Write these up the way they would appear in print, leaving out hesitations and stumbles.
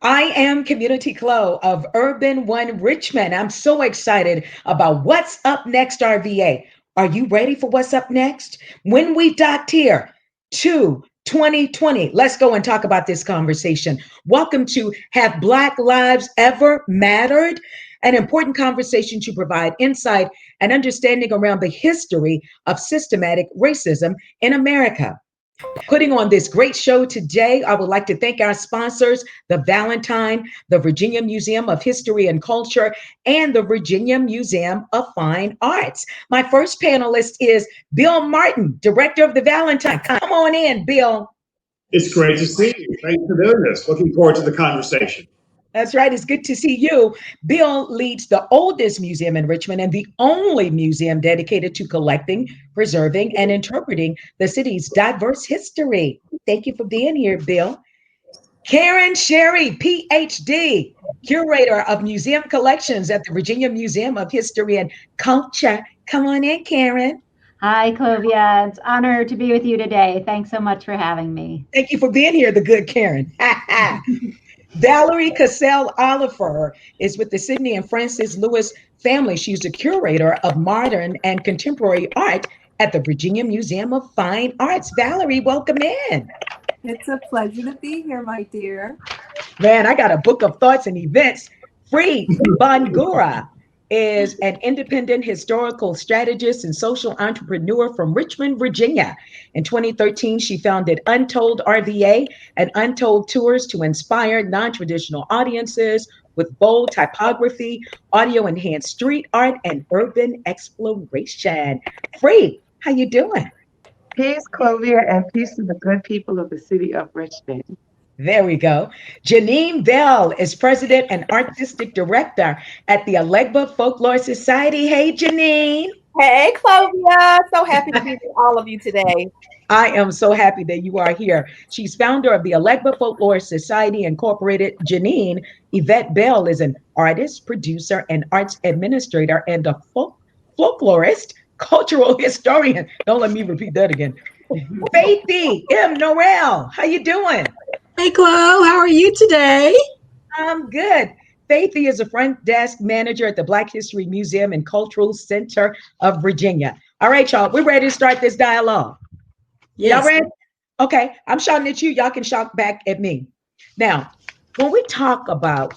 I am Community Clo of Urban One Richmond. I'm so excited about what's up next, RVA. Are you ready for what's up next? When we docked here to 2020, let's go and talk about this conversation. Welcome to Have Black Lives Ever Mattered? An important conversation to provide insight and understanding around the history of systematic racism in America. Putting on this great show today, I would like to thank our sponsors, the Valentine, the Virginia Museum of History and Culture, and the Virginia Museum of Fine Arts. My first panelist is Bill Martin, director of the Valentine. Come on in, Bill. It's great to see you. Thanks for doing this. Looking forward to the conversation. That's right. It's good to see you. Bill leads the oldest museum in Richmond and the only museum dedicated to collecting, preserving, and interpreting the city's diverse history. Thank you for being here, Bill. Karen Sherry, PhD, curator of museum collections at the Virginia Museum of History and Culture. Come on in, Karen. Hi, Clovia. It's an honor to be with you today. Thanks so much for having me. Thank you for being here, the good Karen. Valerie Cassell Oliver is with the Sidney and Francis Lewis family. She's the curator of modern and contemporary art at the Virginia Museum of Fine Arts. Valerie, welcome in. It's a pleasure to be here, my dear. Man, I got a book of thoughts and events. Free Bangura is an independent historical strategist and social entrepreneur from Richmond, Virginia. In 2013, she founded Untold RVA and Untold Tours to inspire non-traditional audiences with bold typography, audio-enhanced street art, and urban exploration. Free, how you doing? Peace, Clovia, and peace to the good people of the city of Richmond. There we go. Janine Bell is president and artistic director at the Elegba Folklore Society. Hey, Janine. Hey, Clovia. So happy to be with all of you today. I am so happy that you are here. She's founder of the Elegba Folklore Society Incorporated. Janine Yvette Bell is an artist, producer, and arts administrator and a folklorist, cultural historian. Don't let me repeat that again. Faithy M. Norrell, how you doing? Hey, Chloe, how are you today? I'm good. Faithy is a front desk manager at the Black History Museum and Cultural Center of Virginia. All right, y'all, we're ready to start this dialogue. Yes. Y'all ready? Okay, I'm shouting at you. Y'all can shout back at me. Now, when we talk about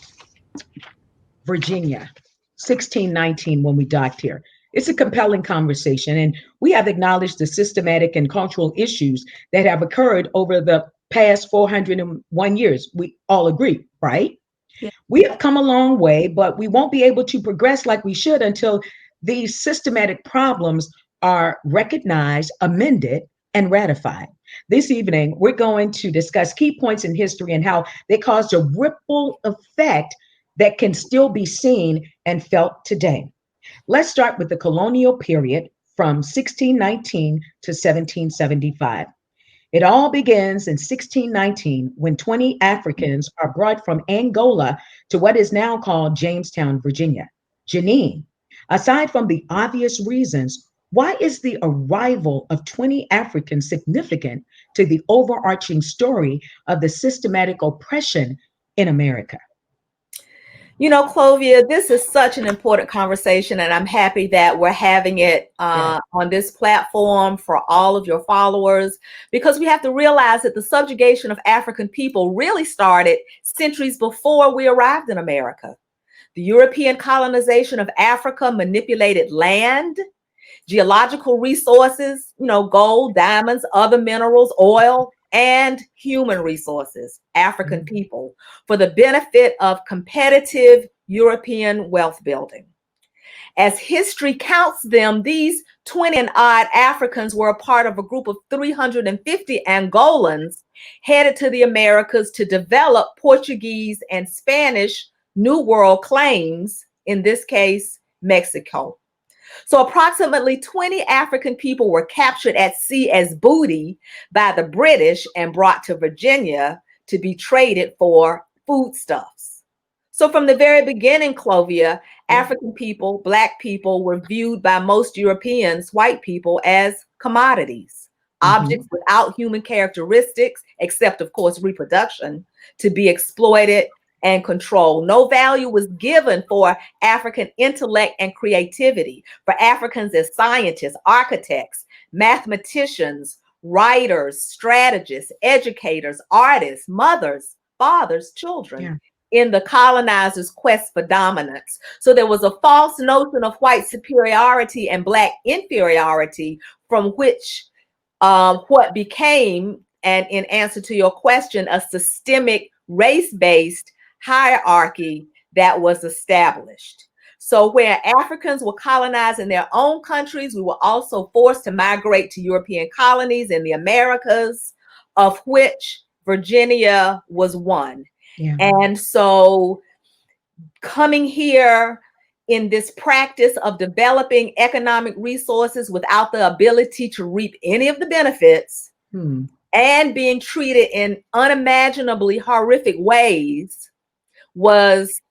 Virginia, 1619, when we docked here, it's a compelling conversation, and we have acknowledged the systematic and cultural issues that have occurred over the past 401 years. We all agree, right? Yeah. We have come a long way, but we won't be able to progress like we should until these systematic problems are recognized, amended, and ratified. This evening, we're going to discuss key points in history and how they caused a ripple effect that can still be seen and felt today. Let's start with the colonial period from 1619 to 1775. It all begins in 1619 when 20 Africans are brought from Angola to what is now called Jamestown, Virginia. Janine, aside from the obvious reasons, why is the arrival of 20 Africans significant to the overarching story of the systematic oppression in America? You know, Clovia, this is such an important conversation, and I'm happy that we're having it on this platform for all of your followers, because we have to realize that the subjugation of African people really started centuries before we arrived in America. The European colonization of Africa manipulated land, geological resources, gold, diamonds, other minerals, oil, and human resources, African people, for the benefit of competitive European wealth building. As history counts them, these 20 and odd Africans were a part of a group of 350 Angolans headed to the Americas to develop Portuguese and Spanish New World claims, in this case, Mexico. So approximately 20 African people were captured at sea as booty by the British and brought to Virginia to be traded for foodstuffs. So from the very beginning, Clovia, African people, Black people were viewed by most Europeans, white people, as commodities, objects without human characteristics, except of course reproduction, to be exploited and control. No value was given for African intellect and creativity, for Africans as scientists, architects, mathematicians, writers, strategists, educators, artists, mothers, fathers, children, in the colonizers' quest for dominance. So there was a false notion of white superiority and Black inferiority, from which what became, and in answer to your question, a systemic race-based hierarchy that was established. So where Africans were colonized in their own countries, we were also forced to migrate to European colonies in the Americas, of which Virginia was one. Yeah. And so coming here in this practice of developing economic resources without the ability to reap any of the benefits, and being treated in unimaginably horrific ways, was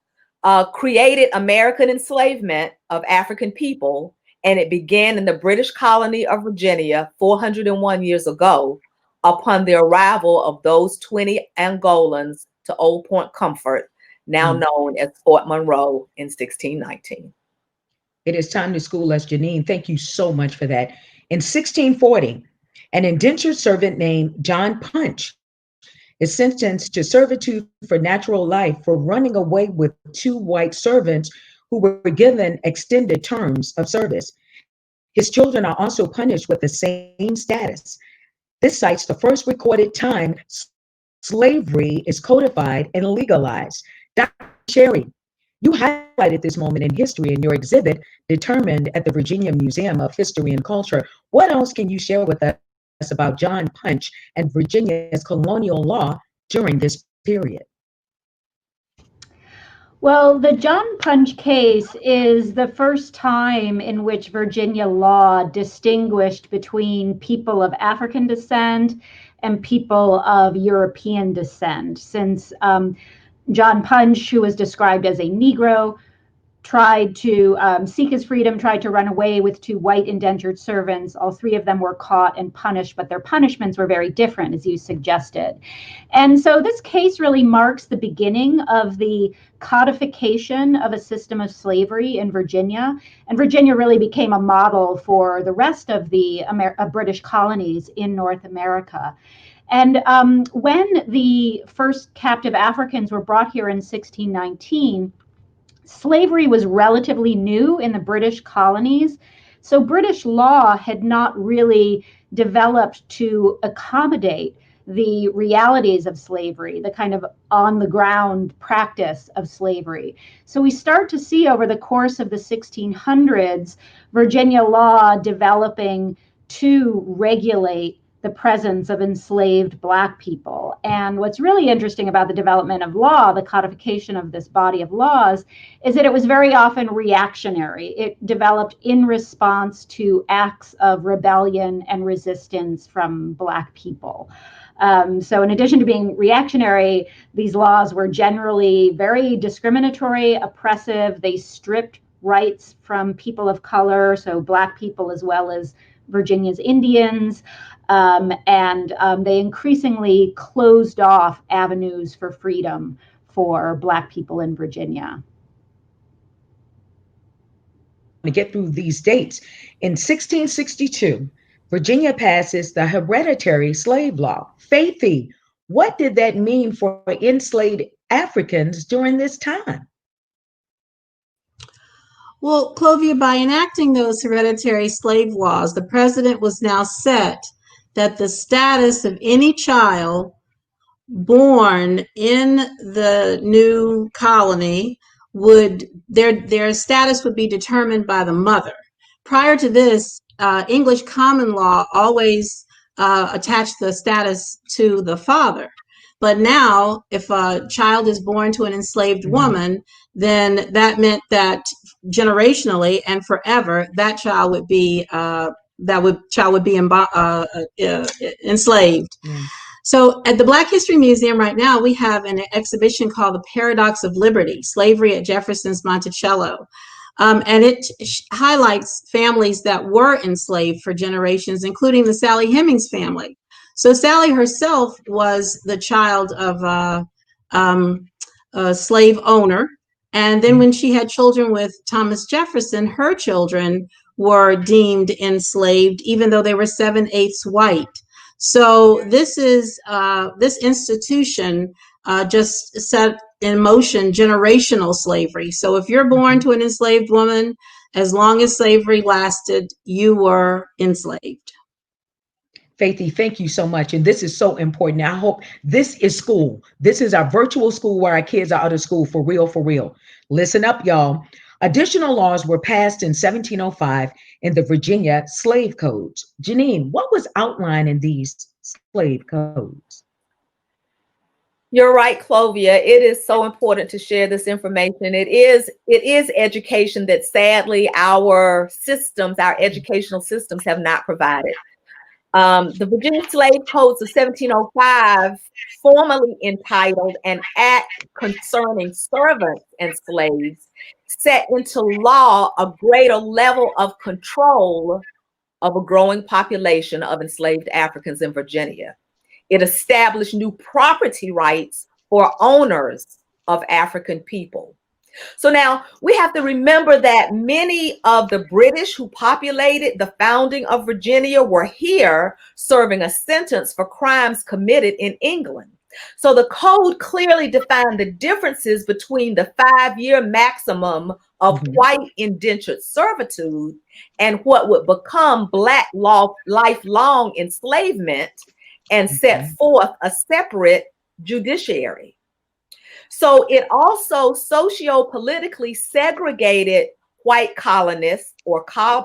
created American enslavement of African people. And it began in the British colony of Virginia 401 years ago, upon the arrival of those 20 Angolans to Old Point Comfort, now known as Fort Monroe, in 1619. It is time to school us, Janine. Thank you so much for that. In 1640, an indentured servant named John Punch is sentenced to servitude for natural life for running away with 2 white servants who were given extended terms of service. His children are also punished with the same status. This cites the first recorded time slavery is codified and legalized. Dr. Sherry, you highlighted this moment in history in your exhibit, Determined, at the Virginia Museum of History and Culture. What else can you share with us about John Punch and Virginia's colonial law during this period? Well, the John Punch case is the first time in which Virginia law distinguished between people of African descent and people of European descent, since John Punch, who was described as a Negro, tried to seek his freedom, tried to run away with 2 white indentured servants. All 3 of them were caught and punished, but their punishments were very different, as you suggested. And so this case really marks the beginning of the codification of a system of slavery in Virginia. And Virginia really became a model for the rest of the British colonies in North America. And when the first captive Africans were brought here in 1619, slavery was relatively new in the British colonies. So British law had not really developed to accommodate the realities of slavery, the kind of on the ground practice of slavery. So we start to see over the course of the 1600s, Virginia law developing to regulate the presence of enslaved Black people. And what's really interesting about the development of law, the codification of this body of laws, is that it was very often reactionary. It developed in response to acts of rebellion and resistance from Black people. So in addition to being reactionary, these laws were generally very discriminatory, oppressive. They stripped rights from people of color, so Black people as well as Virginia's Indians. And they increasingly closed off avenues for freedom for Black people in Virginia. To get through these dates, in 1662, Virginia passes the Hereditary Slave Law. Faithy, what did that mean for enslaved Africans during this time? Well, Clovia, by enacting those hereditary slave laws, the precedent was now set that the status of any child born in the new colony their status would be determined by the mother. Prior to this, English common law always attached the status to the father. But now, if a child is born to an enslaved woman, then that meant that generationally and forever, that child would be enslaved. So at the Black History Museum right now, we have an exhibition called The Paradox of Liberty, Slavery at Jefferson's Monticello. And it highlights families that were enslaved for generations, including the Sally Hemings family. So Sally herself was the child of slave owner. And then when she had children with Thomas Jefferson, her children were deemed enslaved, even though they were 7/8 white. So this institution just set in motion generational slavery. So if you're born to an enslaved woman, as long as slavery lasted, you were enslaved. Faithy, thank you so much. And this is so important. I hope this is school. This is our virtual school where our kids are out of school for real, for real. Listen up, y'all. Additional laws were passed in 1705 in the Virginia slave codes. Janine, what was outlined in these slave codes? You're right, Clovia. It is so important to share this information. It is education that sadly our educational systems have not provided. The Virginia Slave Codes of 1705, formally entitled An Act Concerning Servants and Slaves, set into law a greater level of control of a growing population of enslaved Africans in Virginia. It established new property rights for owners of African people. So now we have to remember that many of the British who populated the founding of Virginia were here serving a sentence for crimes committed in England. So the code clearly defined the differences between the 5-year maximum of white indentured servitude and what would become Black lifelong enslavement, and set forth a separate judiciary. So it also socio-politically segregated white colonists or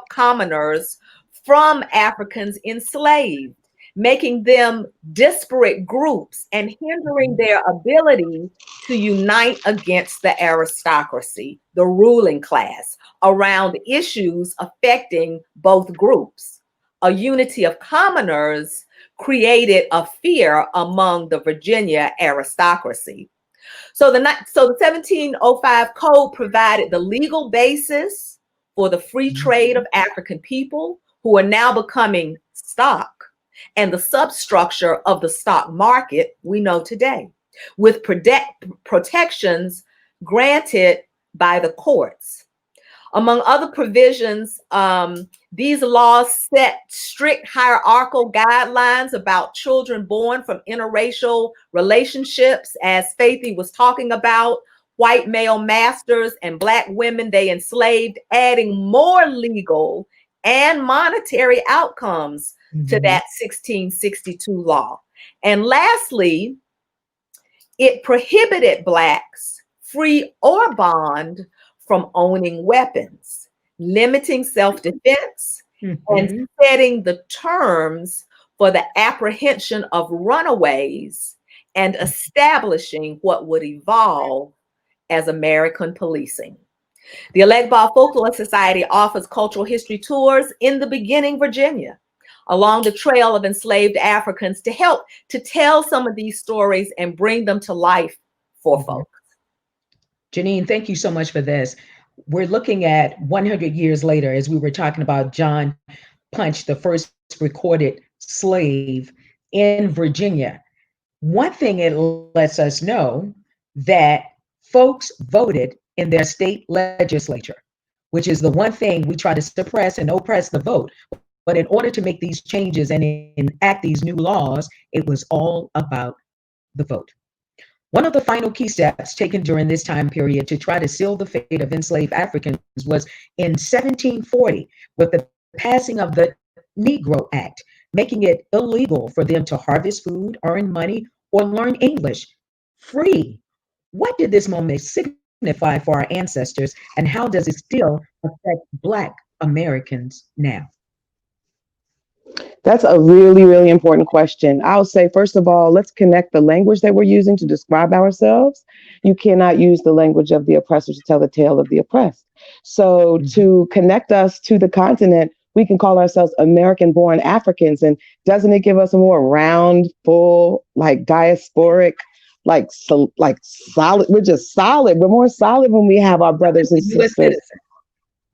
commoners from Africans enslaved, making them disparate groups and hindering their ability to unite against the aristocracy, the ruling class, around issues affecting both groups. A unity of commoners created a fear among the Virginia aristocracy. So the 1705 code provided the legal basis for the free trade of African people, who are now becoming stock, and the substructure of the stock market we know today, with protections granted by the courts. Among other provisions, these laws set strict hierarchical guidelines about children born from interracial relationships, as Faithy was talking about, white male masters and Black women they enslaved, adding more legal and monetary outcomes to that 1662 law. And lastly, it prohibited Blacks, free or bond, from owning weapons, limiting self-defense, and setting the terms for the apprehension of runaways, and establishing what would evolve as American policing. The Elegba Folklore Society offers cultural history tours in the beginning Virginia, along the trail of enslaved Africans, to help to tell some of these stories and bring them to life for folks. Janine, thank you so much for this. We're looking at 100 years later, as we were talking about John Punch, the first recorded slave in Virginia. One thing it lets us know that folks voted in their state legislature, which is the one thing we try to suppress and oppress the vote. But in order to make these changes and enact these new laws, it was all about the vote. One of the final key steps taken during this time period to try to seal the fate of enslaved Africans was in 1740 with the passing of the Negro Act, making it illegal for them to harvest food, earn money, or learn English free. What did this moment signify for our ancestors, and how does it still affect Black Americans now? That's a really, really important question. I'll say, first of all, let's connect the language that we're using to describe ourselves. You cannot use the language of the oppressor to tell the tale of the oppressed. So to connect us to the continent, we can call ourselves American-born Africans. And doesn't it give us a more round, full, like diasporic, like solid? We're just solid. We're more solid when we have our brothers and sisters.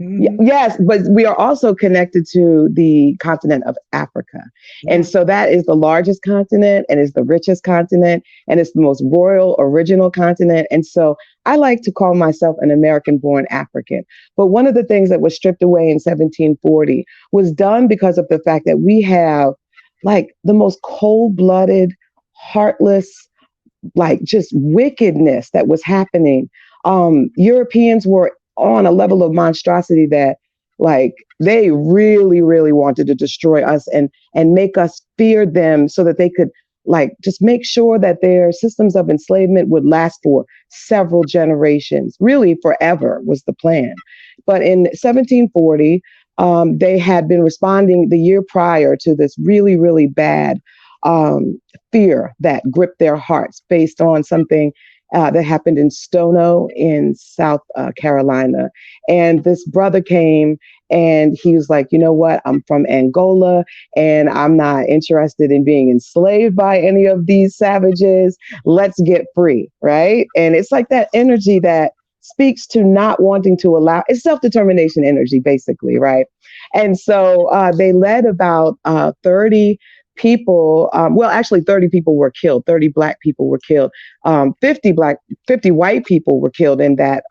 Yes, but we are also connected to the continent of Africa. And so that is the largest continent and is the richest continent and it's the most royal original continent. And so I like to call myself an American-born African. But one of the things that was stripped away in 1740 was done because of the fact that we have like the most cold-blooded, heartless, like just wickedness that was happening. Europeans were on a level of monstrosity that like they really, really wanted to destroy us and make us fear them so that they could like just make sure that their systems of enslavement would last for several generations, really forever was the plan. But in 1740, they had been responding the year prior to this really, really bad fear that gripped their hearts based on something that happened in Stono in South Carolina. And this brother came and he was like, you know what, I'm from Angola and I'm not interested in being enslaved by any of these savages. Let's get free, right? And it's like that energy that speaks to not wanting to allow, it's self-determination energy, basically, right? And so they led about 30 people, well, actually 30 people were killed, 30 Black people were killed, 50 white people were killed in that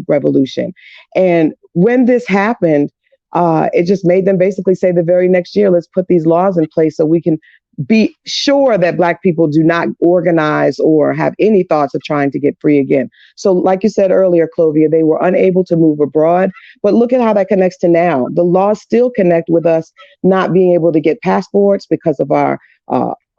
revolution. And when this happened, it just made them basically say the very next year, let's put these laws in place so we can be sure that Black people do not organize or have any thoughts of trying to get free again. So like you said earlier, Clovia, they were unable to move abroad, but look at how that connects to now. The laws still connect with us not being able to get passports because of our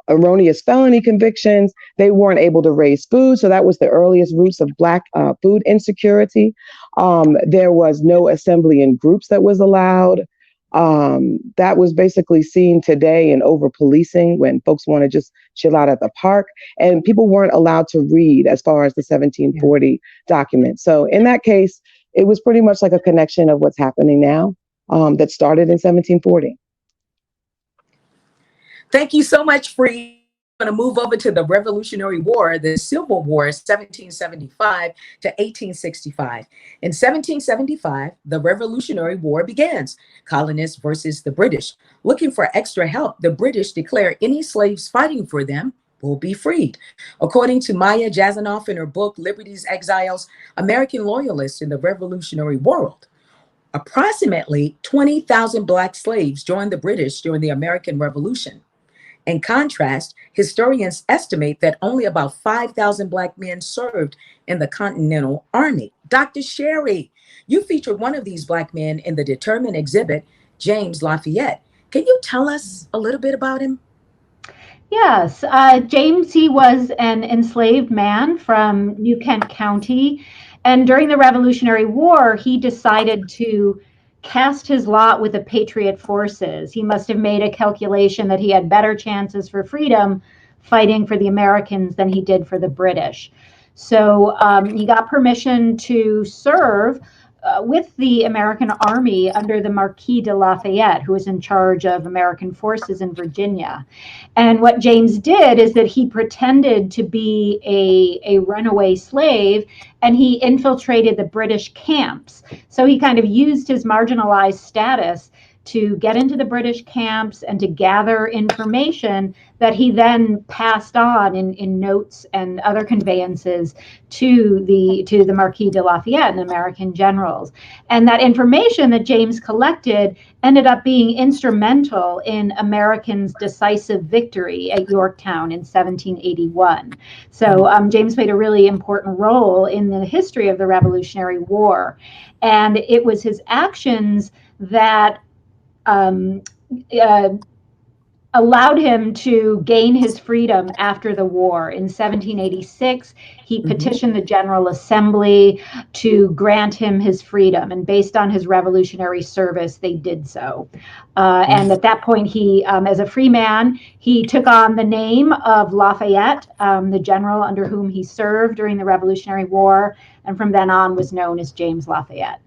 erroneous felony convictions. They weren't able to raise food. So that was the earliest roots of Black food insecurity. There was no assembly in groups that was allowed. That was basically seen today in over policing when folks want to just chill out at the park, and people weren't allowed to read as far as the 1740 document. So in that case, it was pretty much like a connection of what's happening now that started in 1740. Thank you so much, Free. I'm going to move over to the Revolutionary War, the Civil War, 1775 to 1865. In 1775, the Revolutionary War begins. Colonists versus the British. Looking for extra help, the British declare any slaves fighting for them will be freed. According to Maya Jasanoff in her book, Liberty's Exiles, American Loyalists in the Revolutionary World, approximately 20,000 Black slaves joined the British during the American Revolution. In contrast, historians estimate that only about 5,000 Black men served in the Continental Army. Dr. Sherry, you featured one of these Black men in the Determined exhibit, James Lafayette. Can you tell us a little bit about him? Yes, James, he was an enslaved man from New Kent County. And during the Revolutionary War, he decided to cast his lot with the Patriot forces. He must have made a calculation that he had better chances for freedom fighting for the Americans than he did for the British. So he got permission to serve with the American Army under the Marquis de Lafayette, who was in charge of American forces in Virginia. And what James did is that he pretended to be a runaway slave, and he infiltrated the British camps. So he kind of used his marginalized status to get into the British camps and to gather information that he then passed on in notes and other conveyances to the Marquis de Lafayette and American generals. And that information that James collected ended up being instrumental in Americans' decisive victory at Yorktown in 1781. So James played a really important role in the history of the Revolutionary War. And it was his actions that allowed him to gain his freedom after the war. In 1786, he petitioned the General Assembly to grant him his freedom. And based on his revolutionary service, they did so. And at that point, he, as a free man, he took on the name of Lafayette, the general under whom he served during the Revolutionary War, and from then on was known as James Lafayette.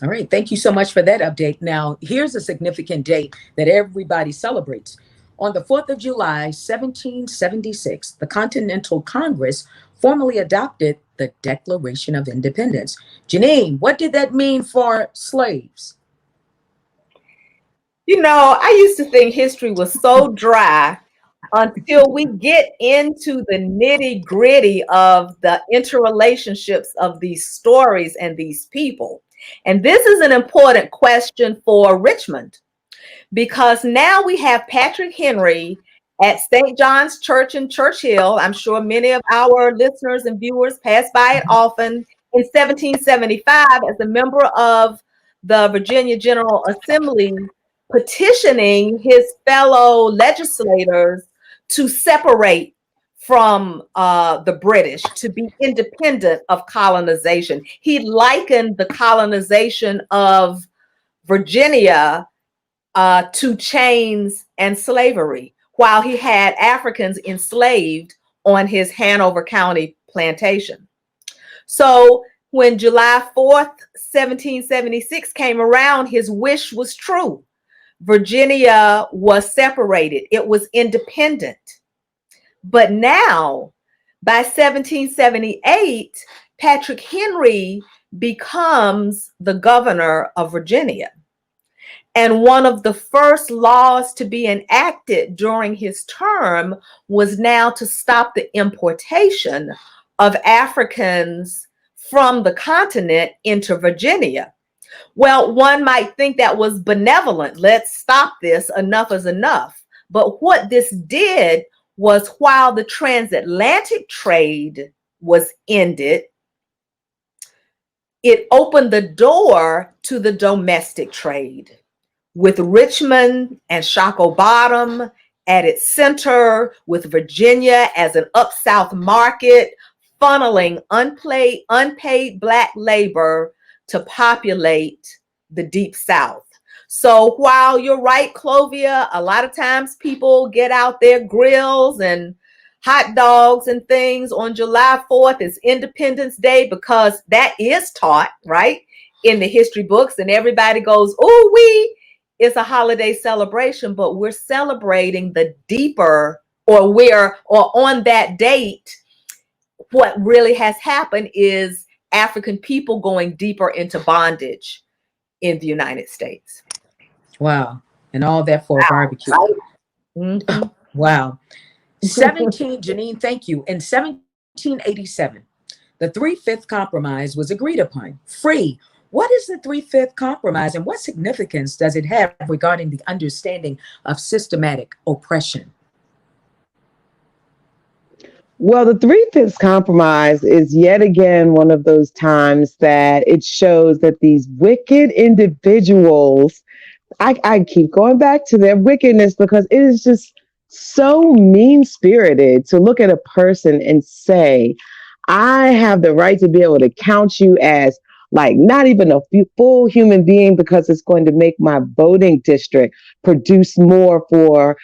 All right, thank you so much for that update. Now, here's a significant date that everybody celebrates. On the 4th of July, 1776, the Continental Congress formally adopted the Declaration of Independence. Janine, what did that mean for slaves? You know, I used to think history was so dry until we get into the nitty gritty of the interrelationships of these stories and these people. And this is an important question for Richmond, because now we have Patrick Henry at St. John's Church in Churchill. I'm sure many of our listeners and viewers pass by it often. In 1775, as a member of the Virginia General Assembly, petitioning his fellow legislators to separate from the British, to be independent of colonization. He likened the colonization of Virginia to chains and slavery, while he had Africans enslaved on his Hanover County plantation. So when July 4th, 1776 came around, his wish was true. Virginia was separated. It was independent. But now, by 1778, Patrick Henry becomes the governor of Virginia. And one of the first laws to be enacted during his term was now to stop the importation of Africans from the continent into Virginia. Well, one might think that was benevolent. Let's stop this. Enough is enough. But what this did was, while the transatlantic trade was ended, it opened the door to the domestic trade, with Richmond and Shockoe Bottom at its center, with Virginia as an up-south market, funneling unpaid Black labor to populate the Deep South. So while you're right, Clovia, a lot of times people get out their grills and hot dogs and things on July 4th. It's Independence Day, because that is taught, right, in the history books, and everybody goes, "Ooh wee." It's a holiday celebration, but we're celebrating the deeper, or on that date, what really has happened is African people going deeper into bondage in the United States. Wow. And all that for a barbecue. Mm-hmm. Wow. Janine, thank you. In 1787, the 3/5 compromise was agreed upon. Free. What is the 3/5 compromise, and what significance does it have regarding the understanding of systematic oppression? Well, the 3/5 compromise is yet again one of those times that it shows that these wicked individuals, I keep going back to their wickedness, because it is just so mean-spirited to look at a person and say, I have the right to be able to count you as like not even a full human being, because it's going to make my voting district produce more for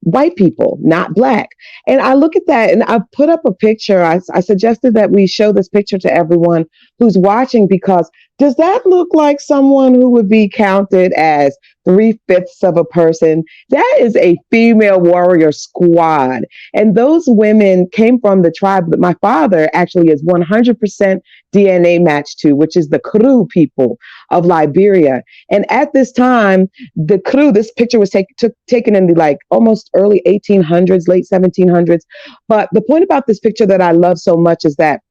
white people, not Black. And I look at that and I put up a picture. I suggested that we show this picture to everyone who's watching, because does that look like someone who would be counted as 3/5 of a person? That is a female warrior squad. And those women came from the tribe that my father actually is 100% DNA matched to, which is the Kru people of Liberia. And at this time, the Kru, this picture was taken in the like almost early 1800s, late 1700s. But the point about this picture that I love so much is that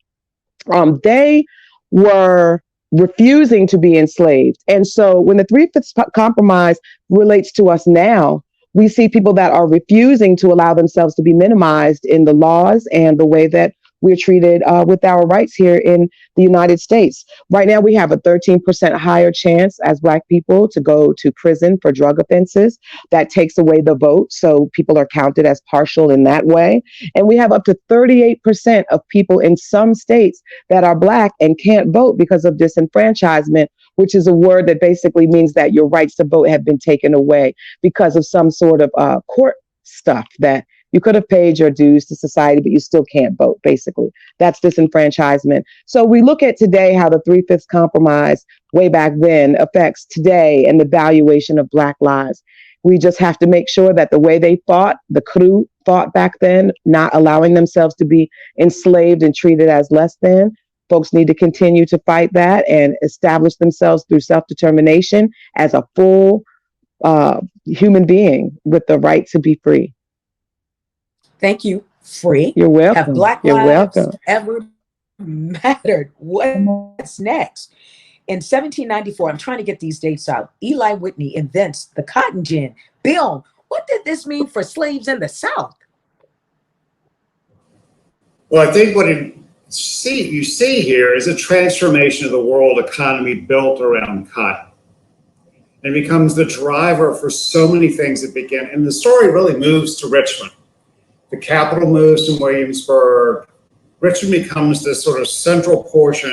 they were refusing to be enslaved. And so when the 3/5 compromise relates to us now, we see people that are refusing to allow themselves to be minimized in the laws and the way that we're treated with our rights here in the United States. Right now, we have a 13% higher chance as Black people to go to prison for drug offenses. That takes away the vote, so people are counted as partial in that way. And we have up to 38% of people in some states that are Black and can't vote because of disenfranchisement, which is a word that basically means that your rights to vote have been taken away because of some sort of court stuff that you could have paid your dues to society, but you still can't vote, basically. That's disenfranchisement. So we look at today how the 3/5 compromise way back then affects today and the valuation of Black lives. We just have to make sure that the way they fought, the crew fought back then, not allowing themselves to be enslaved and treated as less than. Folks need to continue to fight that and establish themselves through self-determination as a full human being with the right to be free. Thank you. Free. You're welcome. Have Black You're lives welcome. ever mattered? What's next? In 1794, I'm trying to get these dates out, Eli Whitney invents the cotton gin. Bill, what did this mean for slaves in the South? Well, I think what you see here is a transformation of the world economy built around cotton. And it becomes the driver for so many things that begin. And the story really moves to Richmond. The capital moves to Williamsburg. Richmond becomes this sort of central point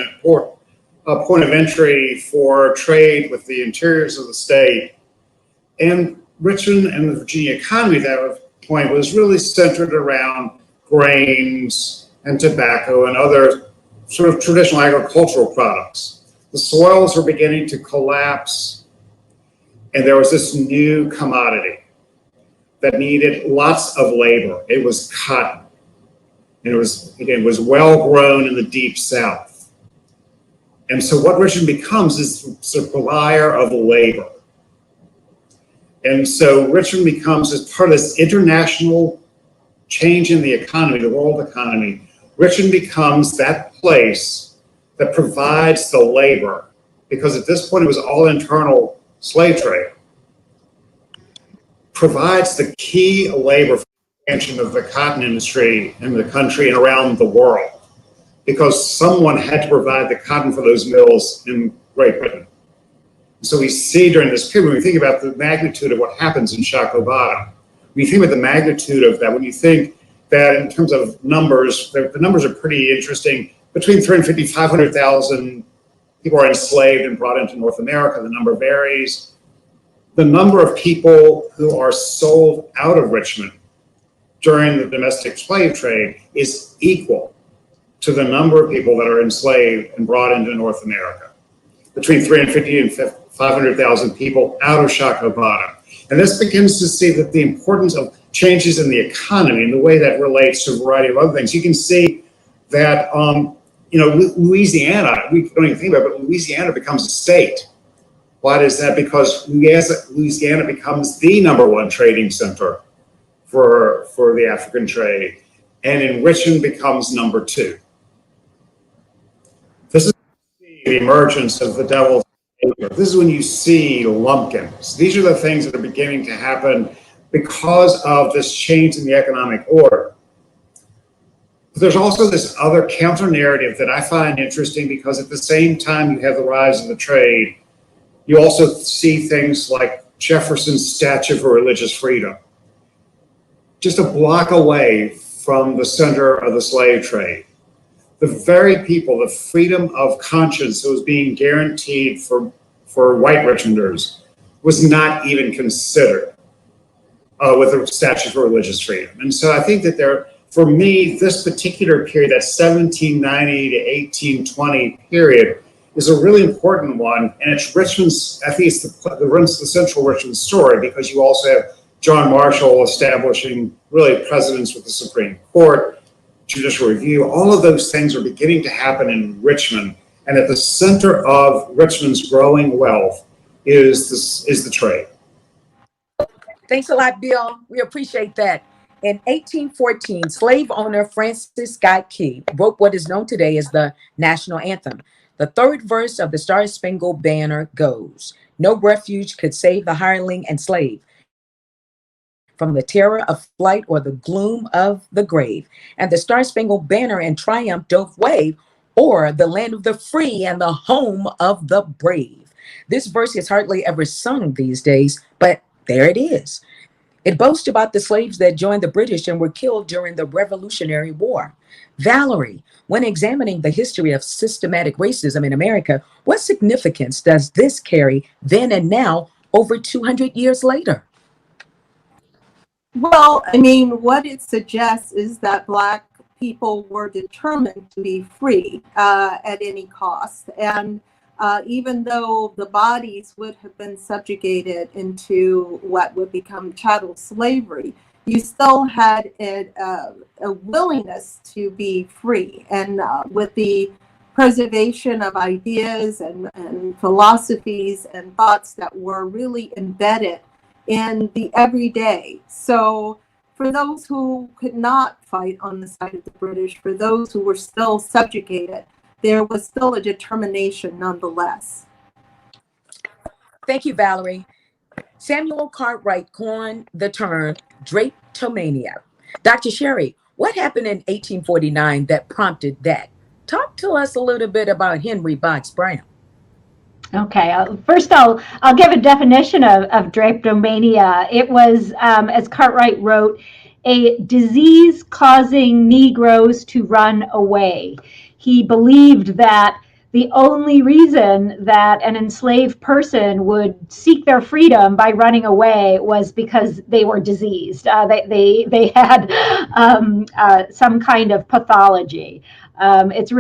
of entry for trade with the interiors of the state. And Richmond and the Virginia economy at that point was really centered around grains and tobacco and other sort of traditional agricultural products. The soils were beginning to collapse, and there was this new commodity that needed lots of labor. It was cotton. And it was well grown in the deep South. And so what Richmond becomes is the supplier of labor. And so Richmond becomes, as part of this international change in the economy, the world economy, Richmond becomes that place that provides the labor, because at this point it was all internal slave trade, provides the key labor for the expansion of the cotton industry in the country and around the world, because someone had to provide the cotton for those mills in Great Britain. So we see during this period, when we think about the magnitude of what happens in Shockoe Bottom, when you think about the magnitude of that, when you think that in terms of numbers, the numbers are pretty interesting. Between 350,000 and 500,000 people are enslaved and brought into North America. The number varies. The number of people who are sold out of Richmond during the domestic slave trade is equal to the number of people that are enslaved and brought into North America. Between 350,000 and 500,000 people out of Shockoe Bottom. And this begins to see that the importance of changes in the economy and the way that relates to a variety of other things. You can see that, Louisiana, we don't even think about it, but Louisiana becomes a state. Why is that? Because Louisiana becomes the #1 trading center for the African trade, and in Richmond becomes #2. This is the emergence of the devil's acre. This is when you see lumpkins. These are the things that are beginning to happen because of this change in the economic order. But there's also this other counter narrative that I find interesting, because at the same time you have the rise of the trade, you also see things like Jefferson's Statute for Religious Freedom, just a block away from the center of the slave trade. The very people, the freedom of conscience that was being guaranteed for white Richmonders was not even considered with the Statute for Religious Freedom. And so I think that for me, this particular period, that 1790 to 1820 period, is a really important one. And it's Richmond's, I think it's the central Richmond story, because you also have John Marshall establishing really precedents with the Supreme Court, judicial review. All of those things are beginning to happen in Richmond. And at the center of Richmond's growing wealth is the trade. Thanks a lot, Bill. We appreciate that. In 1814, slave owner Francis Scott Key wrote what is known today as the National Anthem. The third verse of the Star-Spangled Banner goes, "No refuge could save the hireling and slave from the terror of flight or the gloom of the grave. And the Star-Spangled Banner in triumph doth wave o'er the land of the free and the home of the brave." This verse is hardly ever sung these days, but there it is. It boasts about the slaves that joined the British and were killed during the Revolutionary War. Valerie, when examining the history of systematic racism in America, what significance does this carry then and now, over 200 years later? Well, I mean, what it suggests is that Black people were determined to be free at any cost. And even though the bodies would have been subjugated into what would become chattel slavery, you still had a willingness to be free. And with the preservation of ideas and philosophies and thoughts that were really embedded in the everyday. So for those who could not fight on the side of the British, for those who were still subjugated, there was still a determination nonetheless. Thank you, Valerie. Samuel Cartwright coined the term Drapetomania. Dr. Sherry, what happened in 1849 that prompted that? Talk to us a little bit about Henry Box Brown. Okay, first I'll give a definition of drapetomania. It was, as Cartwright wrote, a disease causing Negroes to run away. He believed that the only reason that an enslaved person would seek their freedom by running away was because they were diseased. They had some kind of pathology. It's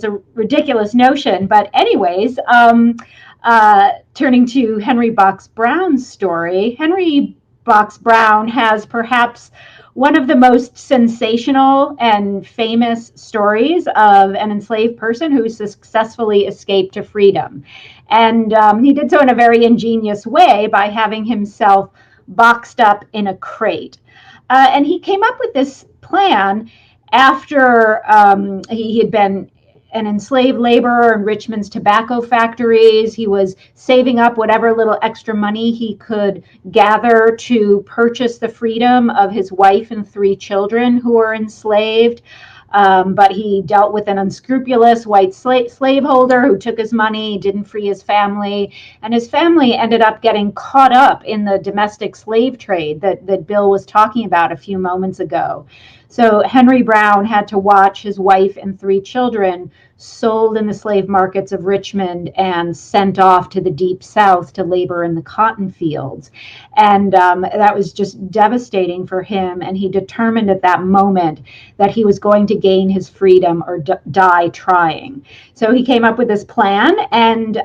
a ridiculous notion, but anyways, turning to Henry Box Brown's story, Henry Box Brown has perhaps one of the most sensational and famous stories of an enslaved person who successfully escaped to freedom. And he did so in a very ingenious way by having himself boxed up in a crate. And he came up with this plan after he had been an enslaved laborer in Richmond's tobacco factories. He was saving up whatever little extra money he could gather to purchase the freedom of his wife and 3 children who were enslaved. But he dealt with an unscrupulous white slaveholder who took his money, didn't free his family, and his family ended up getting caught up in the domestic slave trade that Bill was talking about a few moments ago. So Henry Brown had to watch his wife and 3 children sold in the slave markets of Richmond and sent off to the Deep South to labor in the cotton fields. And that was just devastating for him. And he determined at that moment that he was going to gain his freedom or die trying. So he came up with this plan, and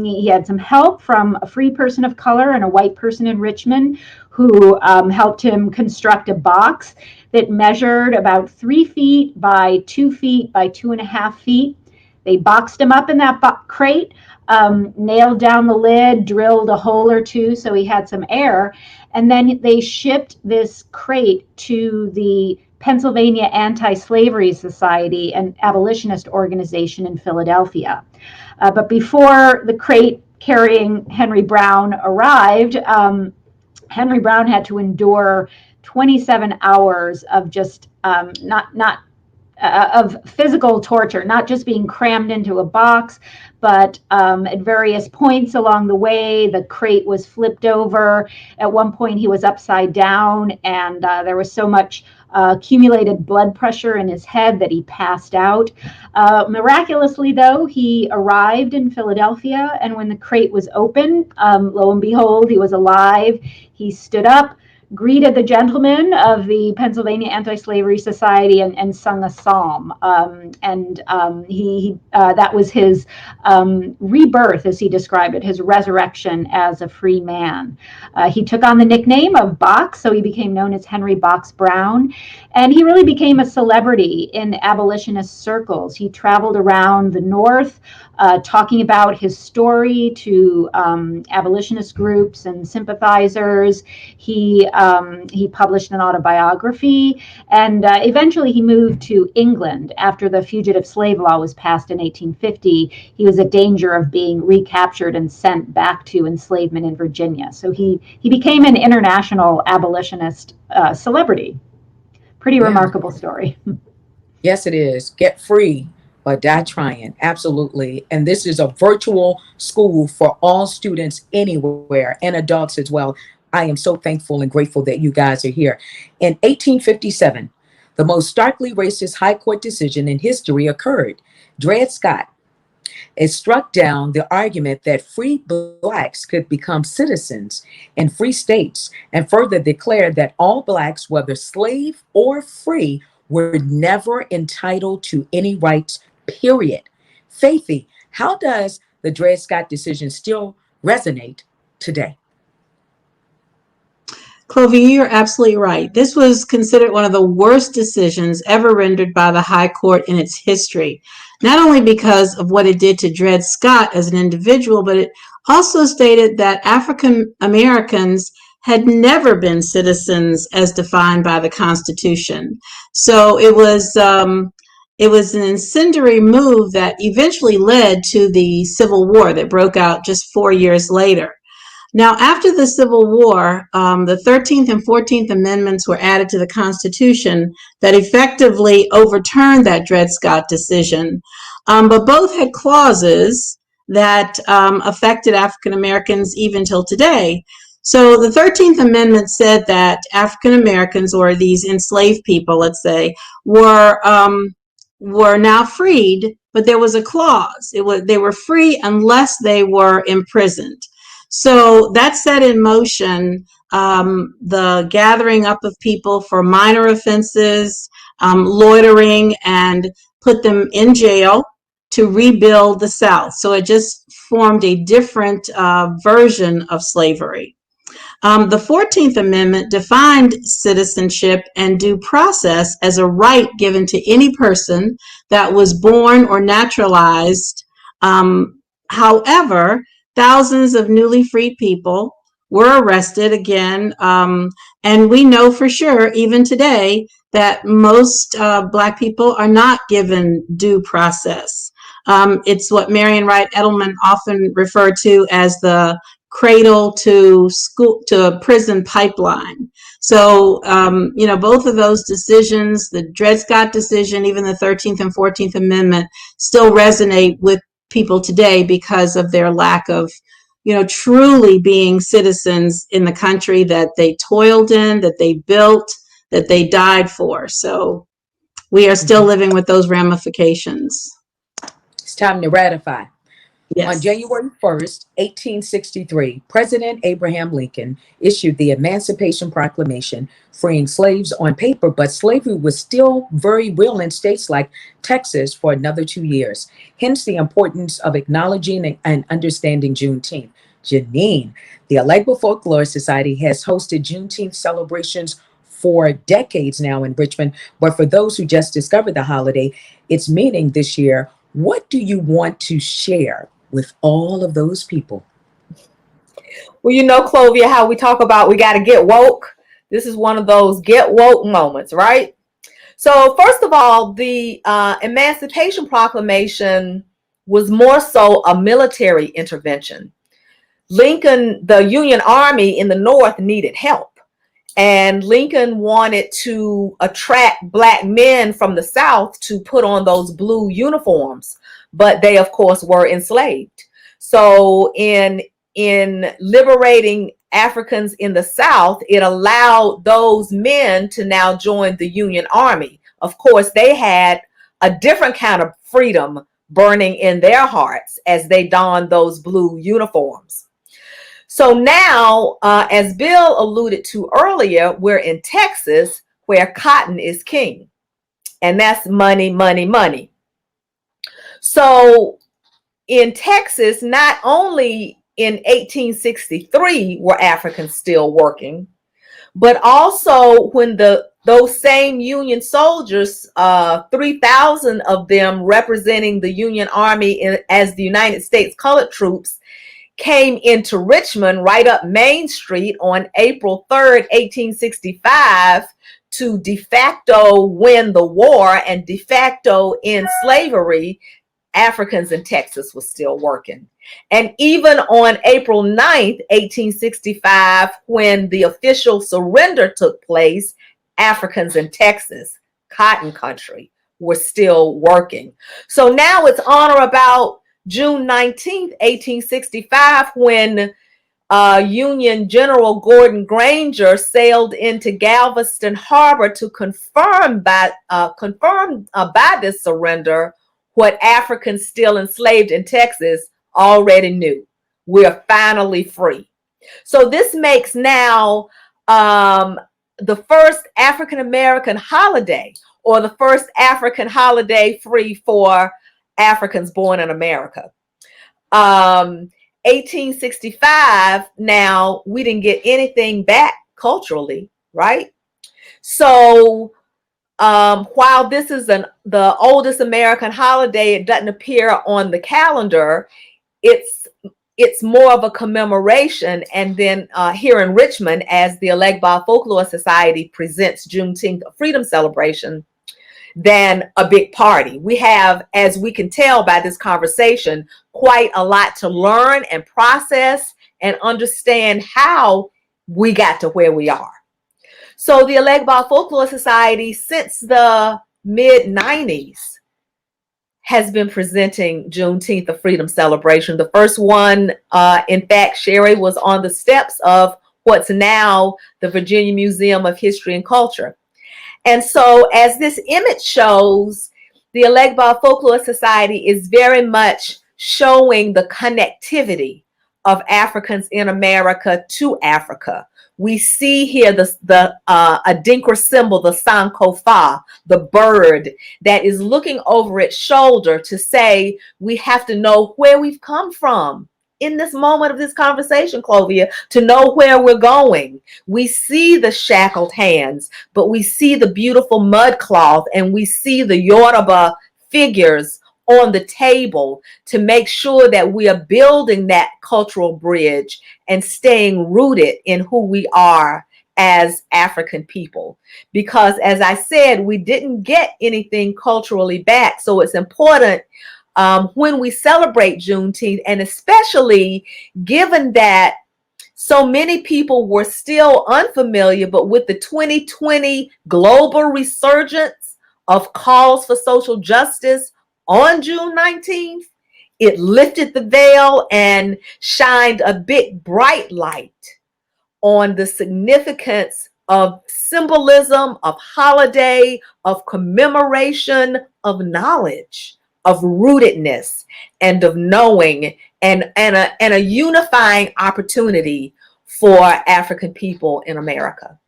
he had some help from a free person of color and a white person in Richmond who helped him construct a box that measured about 3 feet by 2 feet by 2.5 feet. They boxed him up in that crate, nailed down the lid, drilled a hole or 2 so he had some air, and then they shipped this crate to the Pennsylvania Anti-Slavery Society, an abolitionist organization in Philadelphia. But before the crate carrying Henry Brown arrived, Henry Brown had to endure 27 hours of just of physical torture, not just being crammed into a box, but at various points along the way, the crate was flipped over. At one point, he was upside down, and there was so much accumulated blood pressure in his head that he passed out. Miraculously, though, he arrived in Philadelphia, and when the crate was open, lo and behold, he was alive. He stood up, greeted the gentlemen of the Pennsylvania Anti-Slavery Society, and sung a psalm. That was his rebirth, as he described it, his resurrection as a free man. He took on the nickname of Box, so he became known as Henry Box Brown, and he really became a celebrity in abolitionist circles. He traveled around the North, talking about his story to abolitionist groups and sympathizers. He published an autobiography, and eventually he moved to England after the Fugitive Slave Law was passed in 1850. He was in danger of being recaptured and sent back to enslavement in Virginia. So he became an international abolitionist celebrity. Pretty remarkable story. Yes, it is. Get free or die trying. Absolutely. And this is a virtual school for all students anywhere and adults as well. I am so thankful and grateful that you guys are here. In 1857, the most starkly racist high court decision in history occurred. Dred Scott struck down the argument that free blacks could become citizens in free states, and further declared that all blacks, whether slave or free, were never entitled to any rights, period. Faithy, how does the Dred Scott decision still resonate today? Clovie, you're absolutely right. This was considered one of the worst decisions ever rendered by the High Court in its history, not only because of what it did to Dred Scott as an individual, but it also stated that African Americans had never been citizens as defined by the Constitution. So it was an incendiary move that eventually led to the Civil War that broke out just 4 years later. Now, after the Civil War, the 13th and 14th Amendments were added to the Constitution that effectively overturned that Dred Scott decision, but both had clauses that affected African Americans even till today. So the 13th Amendment said that African Americans, or these enslaved people, let's say, were now freed, but there was a clause. They were free unless they were imprisoned. So that set in motion the gathering up of people for minor offenses, loitering, and put them in jail to rebuild the South. So it just formed a different version of slavery. The 14th Amendment defined citizenship and due process as a right given to any person that was born or naturalized. However, thousands of newly freed people were arrested again, and we know for sure, even today, that most Black people are not given due process. It's what Marian Wright Edelman often referred to as the cradle to school to prison pipeline. So, both of those decisions, the Dred Scott decision, even the 13th and 14th Amendment, still resonate with people today because of their lack of, truly being citizens in the country that they toiled in, that they built, that they died for. So we are still living with those ramifications. It's time to ratify. Yes. On January 1st, 1863, President Abraham Lincoln issued the Emancipation Proclamation, freeing slaves on paper, but slavery was still very real in states like Texas for another 2 years. Hence the importance of acknowledging and understanding Juneteenth. Janine, the Elegba Folklore Society has hosted Juneteenth celebrations for decades now in Richmond, but for those who just discovered the holiday, its meaning this year, what do you want to share with all of those people? Well, Clovia, how we talk about we got to get woke. This is one of those get woke moments, right? So first of all, the Emancipation Proclamation was more so a military intervention. The Union Army in the North needed help. And Lincoln wanted to attract Black men from the South to put on those blue uniforms, but they, of course, were enslaved. So in liberating Africans in the South, it allowed those men to now join the Union Army. Of course, they had a different kind of freedom burning in their hearts as they donned those blue uniforms. So now, as Bill alluded to earlier, we're in Texas where cotton is king. And that's money, money, money. So in Texas, not only in 1863 were Africans still working, but also when those same Union soldiers, 3,000 of them representing the Union Army as the United States colored troops, came into Richmond right up Main Street on April 3rd, 1865 to de facto win the war and de facto end slavery. Africans in Texas was still working. And even on April 9th, 1865, when the official surrender took place, Africans in Texas, cotton country, were still working. So now it's on or about June 19th, 1865, when Union General Gordon Granger sailed into Galveston Harbor to confirm by this surrender what Africans still enslaved in Texas already knew. We're finally free. So this makes now the first African American holiday, or the first African holiday free for Africans born in America. 1865, now we didn't get anything back culturally, right? So while this is the oldest American holiday, it doesn't appear on the calendar. It's more of a commemoration. And then here in Richmond, as the Elegba Folklore Society presents Juneteenth, a freedom celebration, than a big party. We have, as we can tell by this conversation, quite a lot to learn and process and understand how we got to where we are. So the Elegba Folklore Society, since the mid-90s, has been presenting Juneteenth, a freedom celebration. The first one, in fact, Sherry, was on the steps of what's now the Virginia Museum of History and Culture. And so as this image shows, the Elegba Folklore Society is very much showing the connectivity of Africans in America to Africa. We see here the Adinkra symbol, the Sankofa, the bird that is looking over its shoulder to say, we have to know where we've come from. In this moment of this conversation, Clovia, to know where we're going. We see the shackled hands, but we see the beautiful mud cloth, and we see the Yoruba figures on the table to make sure that we are building that cultural bridge and staying rooted in who we are as African people. Because as I said, we didn't get anything culturally back. So it's important when we celebrate Juneteenth, and especially given that so many people were still unfamiliar, but with the 2020 global resurgence of calls for social justice on June 19th, it lifted the veil and shined a big bright light on the significance of symbolism, of holiday, of commemoration, of knowledge, of rootedness, and of knowing, and a unifying opportunity for African people in America.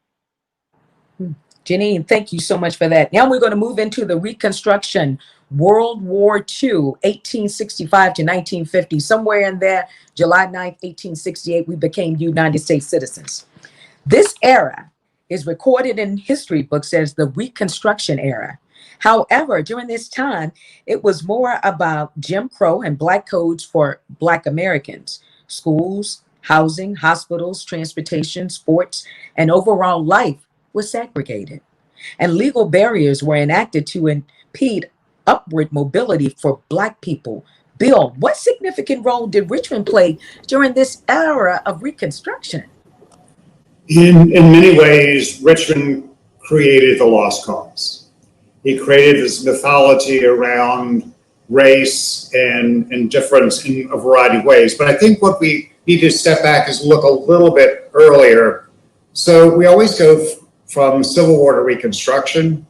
Janine, thank you so much for that. Now we're going to move into the Reconstruction, World War II, 1865 to 1950. Somewhere in there, July 9th, 1868, we became United States citizens. This era is recorded in history books as the Reconstruction era. However, during this time, it was more about Jim Crow and Black codes for Black Americans. Schools, housing, hospitals, transportation, sports, and overall life was segregated. And legal barriers were enacted to impede upward mobility for Black people. Bill, what significant role did Richmond play during this era of Reconstruction? In many ways, Richmond created the lost cause. He created this mythology around race and difference in a variety of ways. But I think what we need to step back is look a little bit earlier. So we always go from Civil War to Reconstruction.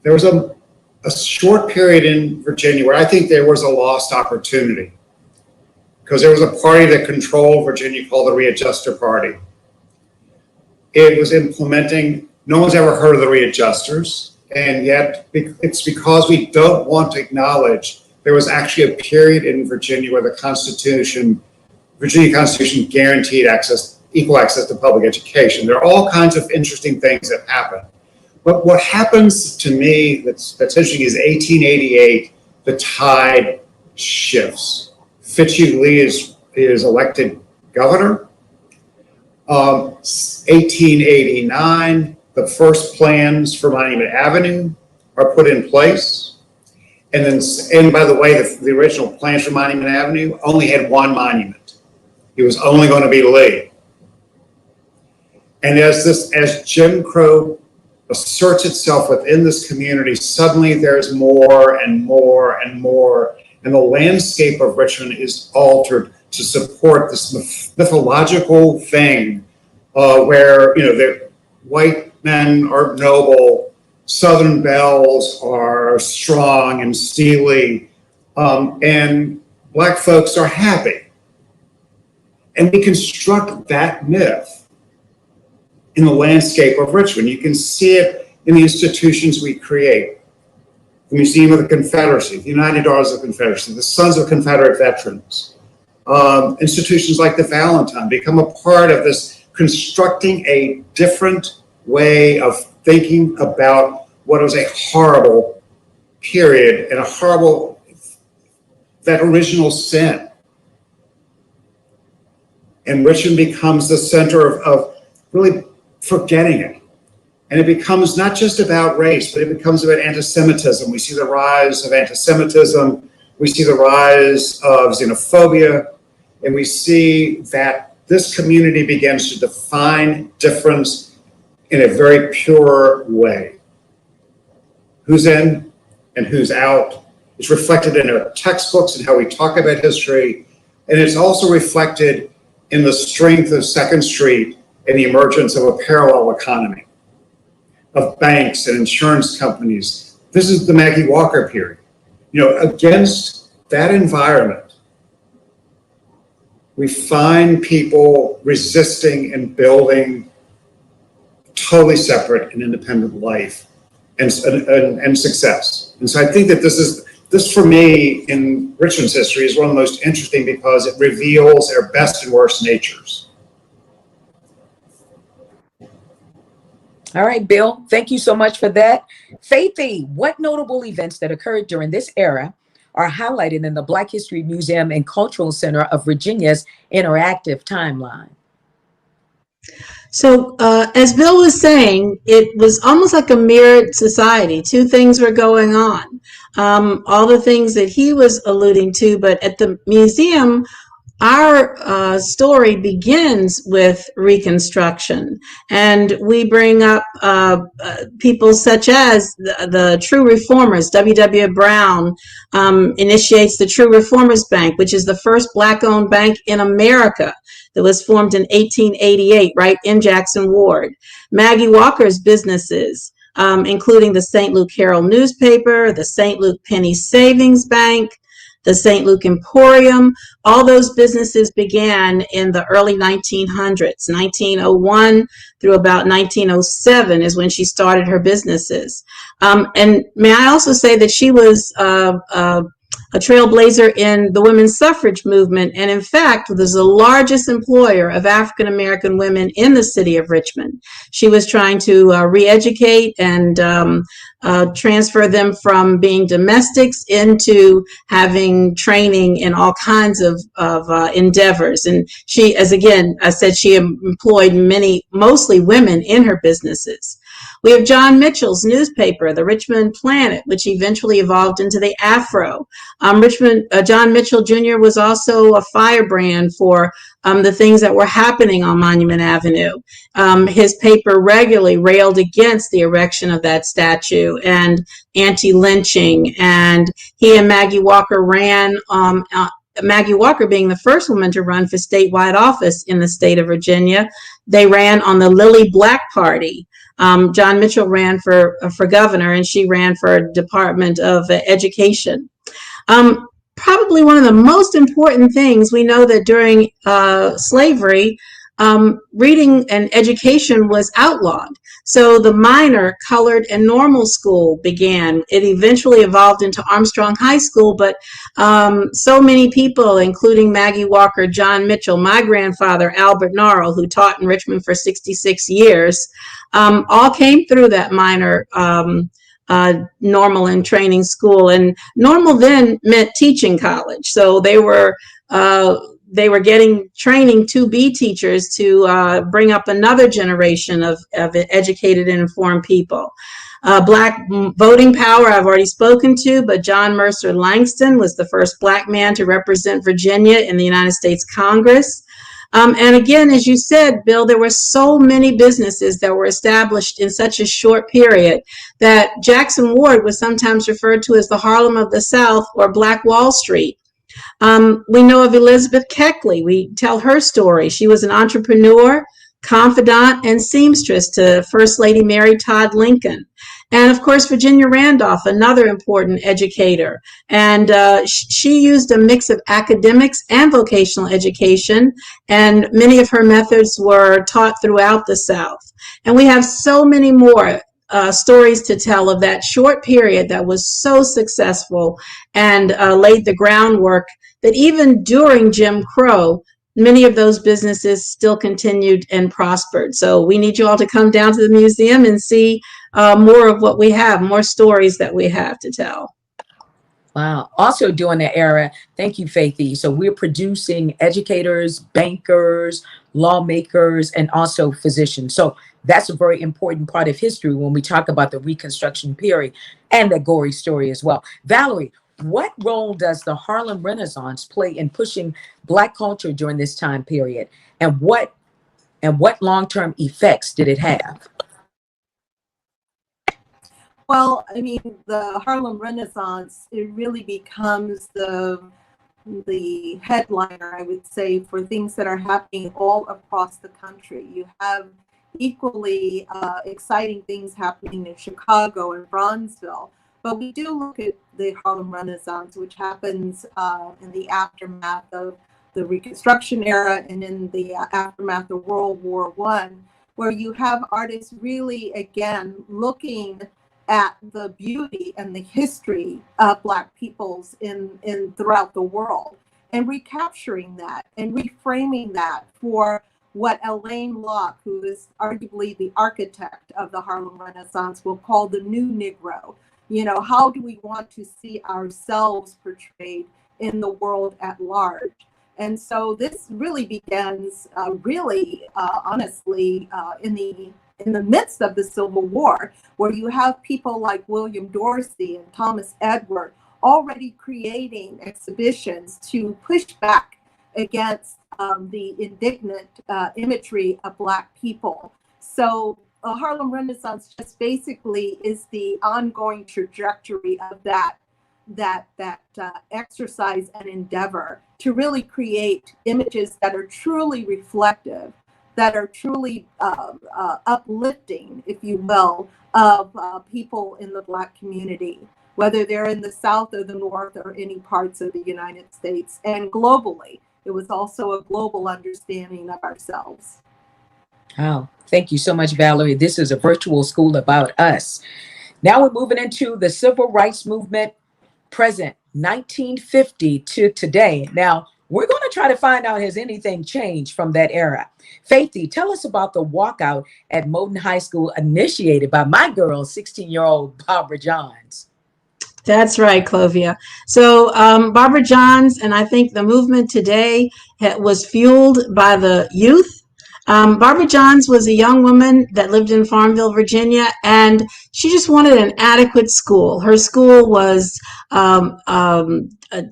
There was a short period in Virginia where I think there was a lost opportunity, because there was a party that controlled Virginia called the Readjuster Party. It was implementing, no one's ever heard of the Readjusters, and yet it's because we don't want to acknowledge there was actually a period in Virginia where the Virginia Constitution guaranteed equal access to public education. There are all kinds of interesting things that happen. But what happens to me that's interesting is 1888, the tide shifts. Fitzhugh Lee is elected governor. 1889, the first plans for Monument Avenue are put in place. And by the way, the original plans for Monument Avenue only had one monument. It was only going to be Lee. And as Jim Crow asserts itself within this community, suddenly there's more and more and more, and the landscape of Richmond is altered to support this mythological thing where the white men are noble, Southern belles are strong and steely, and Black folks are happy. And we construct that myth in the landscape of Richmond. You can see it in the institutions we create. The Museum of the Confederacy, the United Daughters of the Confederacy, the Sons of Confederate Veterans, institutions like the Valentine become a part of this constructing a different way of thinking about what was a horrible period and a horrible, that original sin. And Richmond becomes the center of really forgetting it. And it becomes not just about race, but it becomes about anti-Semitism. We see the rise of anti-Semitism, we see the rise of xenophobia, and we see that this community begins to define difference in a very pure way. Who's in and who's out. It's reflected in our textbooks and how we talk about history, and it's also reflected in the strength of Second Street and the emergence of a parallel economy, of banks and insurance companies. This is the Maggie Walker period. You know, against that environment, we find people resisting and building totally separate and independent life and success. And so I think that this for me in Richmond's history is one of the most interesting because it reveals their best and worst natures. All right, Bill, thank you so much for that. Faithy, what notable events that occurred during this era are highlighted in the Black History Museum and Cultural Center of Virginia's interactive timeline? So as Bill was saying, it was almost like a mirrored society. Two things were going on. All the things that he was alluding to, but at the museum, our story begins with Reconstruction, and we bring up people such as the True Reformers. W.W. Brown initiates the True Reformers Bank, which is the first Black-owned bank in America that was formed in 1888, right in Jackson Ward. Maggie Walker's businesses, including the St. Luke Herald newspaper, the St. Luke Penny Savings Bank, the St. Luke Emporium, all those businesses began in the early 1900s. 1901 through about 1907 is when she started her businesses. And may I also say that she was a trailblazer in the women's suffrage movement, and in fact was the largest employer of African American women in the city of Richmond. She was trying to re-educate and transfer them from being domestics into having training in all kinds of endeavors. And she, as again, I said, she employed mostly women in her businesses. We have John Mitchell's newspaper, the Richmond Planet, which eventually evolved into the Afro. John Mitchell Jr. was also a firebrand for the things that were happening on Monument Avenue. His paper regularly railed against the erection of that statue and anti-lynching, and he and Maggie Walker ran, Maggie Walker being the first woman to run for statewide office in the state of Virginia. They ran on the Lily Black Party. John Mitchell ran for governor, and she ran for Department of Education. Probably one of the most important things, we know that during slavery, reading and education was outlawed. So the minor, colored, and normal school began. It eventually evolved into Armstrong High School, but so many people, including Maggie Walker, John Mitchell, my grandfather, Albert Narl, who taught in Richmond for 66 years, all came through that minor normal and training school. And normal then meant teaching college. So they were getting training to be teachers to bring up another generation of educated and informed people. Black voting power, I've already spoken to, but John Mercer Langston was the first Black man to represent Virginia in the United States Congress. And again, as you said, Bill, there were so many businesses that were established in such a short period that Jackson Ward was sometimes referred to as the Harlem of the South or Black Wall Street. We know of Elizabeth Keckley. We tell her story. She was an entrepreneur, confidant, and seamstress to First Lady Mary Todd Lincoln. And of course, Virginia Randolph, another important educator. And she used a mix of academics and vocational education, and many of her methods were taught throughout the South. And we have so many more stories to tell of that short period that was so successful and laid the groundwork that even during Jim Crow, many of those businesses still continued and prospered. So we need you all to come down to the museum and see more of what we have, more stories that we have to tell. Wow. Also during that era, thank you, Faithy. So we're producing educators, bankers, lawmakers, and also physicians. So that's a very important part of history when we talk about the Reconstruction period and the gory story as well. Valerie, what role does the Harlem Renaissance play in pushing Black culture during this time period? And what long-term effects did it have? Well, I mean, the Harlem Renaissance, it really becomes the headliner, I would say, for things that are happening all across the country. You have equally exciting things happening in Chicago and Bronzeville, but we do look at the Harlem Renaissance, which happens in the aftermath of the Reconstruction era and in the aftermath of World War I, where you have artists really, again, looking at the beauty and the history of Black peoples in throughout the world, and recapturing that and reframing that for what Alain Locke, who is arguably the architect of the Harlem Renaissance, will call the new Negro. You know, how do we want to see ourselves portrayed in the world at large? And so this really begins honestly, in the midst of the Civil War, where you have people like William Dorsey and Thomas Edward already creating exhibitions to push back against the indignant imagery of Black people. So the Harlem Renaissance just basically is the ongoing trajectory of that exercise and endeavor to really create images that are truly reflective, that are truly uplifting, if you will, of people in the Black community, whether they're in the South or the North or any parts of the United States, and globally. It was also a global understanding of ourselves. Oh, thank you so much, Valerie. This is a virtual school about us. Now we're moving into the Civil Rights Movement, present 1950 to today. Now, we're going to try to find out, has anything changed from that era? Faithy, tell us about the walkout at Moton High School initiated by my girl, 16-year-old Barbara Johns. That's right, Clovia. So Barbara Johns, and I think the movement today was fueled by the youth. Barbara Johns was a young woman that lived in Farmville, Virginia, and she just wanted an adequate school. Her school was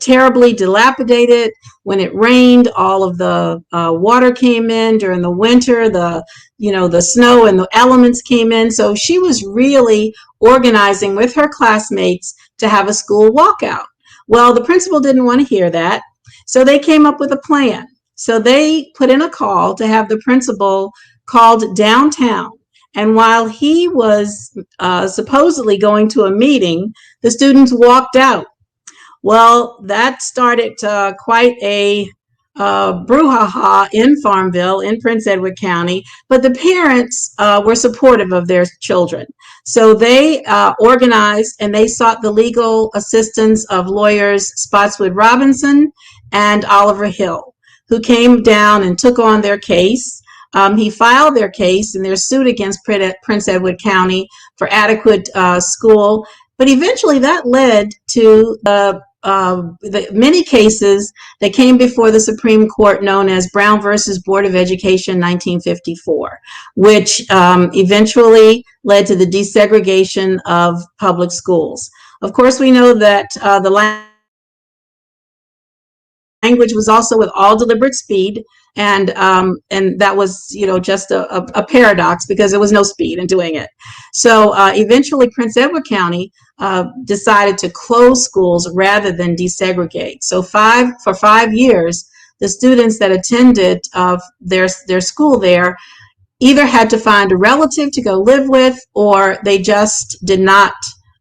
terribly dilapidated. When it rained, all of the water came in. During the winter, the snow and the elements came in. So she was really organizing with her classmates to have a school walkout. Well, the principal didn't want to hear that, so they came up with a plan. So they put in a call to have the principal called downtown. And while he was supposedly going to a meeting, the students walked out. Well, that started quite a brouhaha in Farmville, in Prince Edward County, but the parents were supportive of their children. So they organized and they sought the legal assistance of lawyers Spotswood Robinson and Oliver Hill, who came down and took on their case. He filed their case and their suit against Prince Edward County for adequate school, but eventually that led to the many cases that came before the Supreme Court, known as Brown versus Board of Education 1954, which eventually led to the desegregation of public schools. Of course, we know that the language was also with all deliberate speed, and that was, just a paradox because there was no speed in doing it. So eventually Prince Edward County decided to close schools rather than desegregate. So for 5 years, the students that attended their school there either had to find a relative to go live with, or they just did not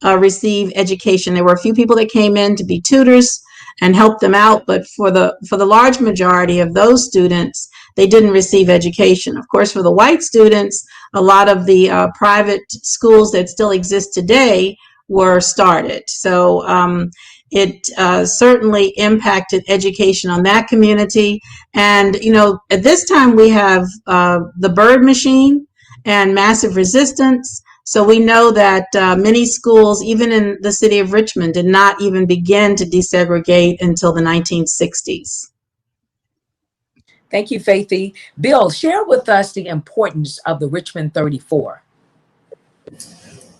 receive education. There were a few people that came in to be tutors and help them out, but for the large majority of those students, they didn't receive education. Of course, for the white students, a lot of the private schools that still exist today were started. So it certainly impacted education on that community. And, you know, at this time we have the bird machine and massive resistance. So we know that many schools, even in the city of Richmond, did not even begin to desegregate until the 1960s. Thank you, Faithy. Bill, share with us the importance of the Richmond 34.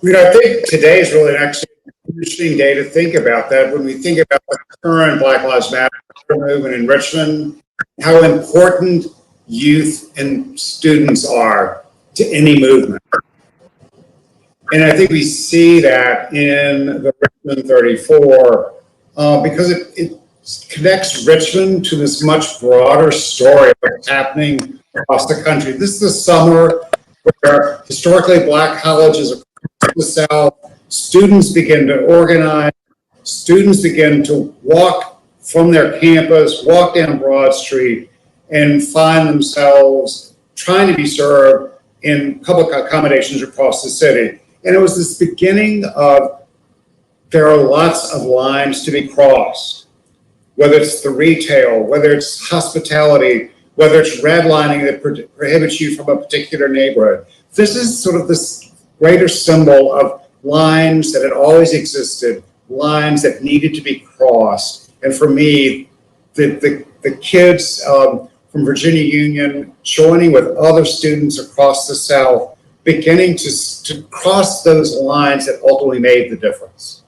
You know, I think today is really actually an interesting day to think about that. When we think about the current Black Lives Matter movement in Richmond, how important youth and students are to any movement. And I think we see that in the Richmond 34 because it connects Richmond to this much broader story of what's happening across the country. This is the summer where historically Black colleges across the South, students begin to organize, students begin to walk from their campus, walk down Broad Street, and find themselves trying to be served in public accommodations across the city. And it was this beginning of, there are lots of lines to be crossed, whether it's the retail, whether it's hospitality, whether it's redlining that prohibits you from a particular neighborhood. This is sort of this greater symbol of lines that had always existed, lines that needed to be crossed. And for me, the kids from Virginia Union joining with other students across the South, beginning to cross those lines that ultimately made the difference.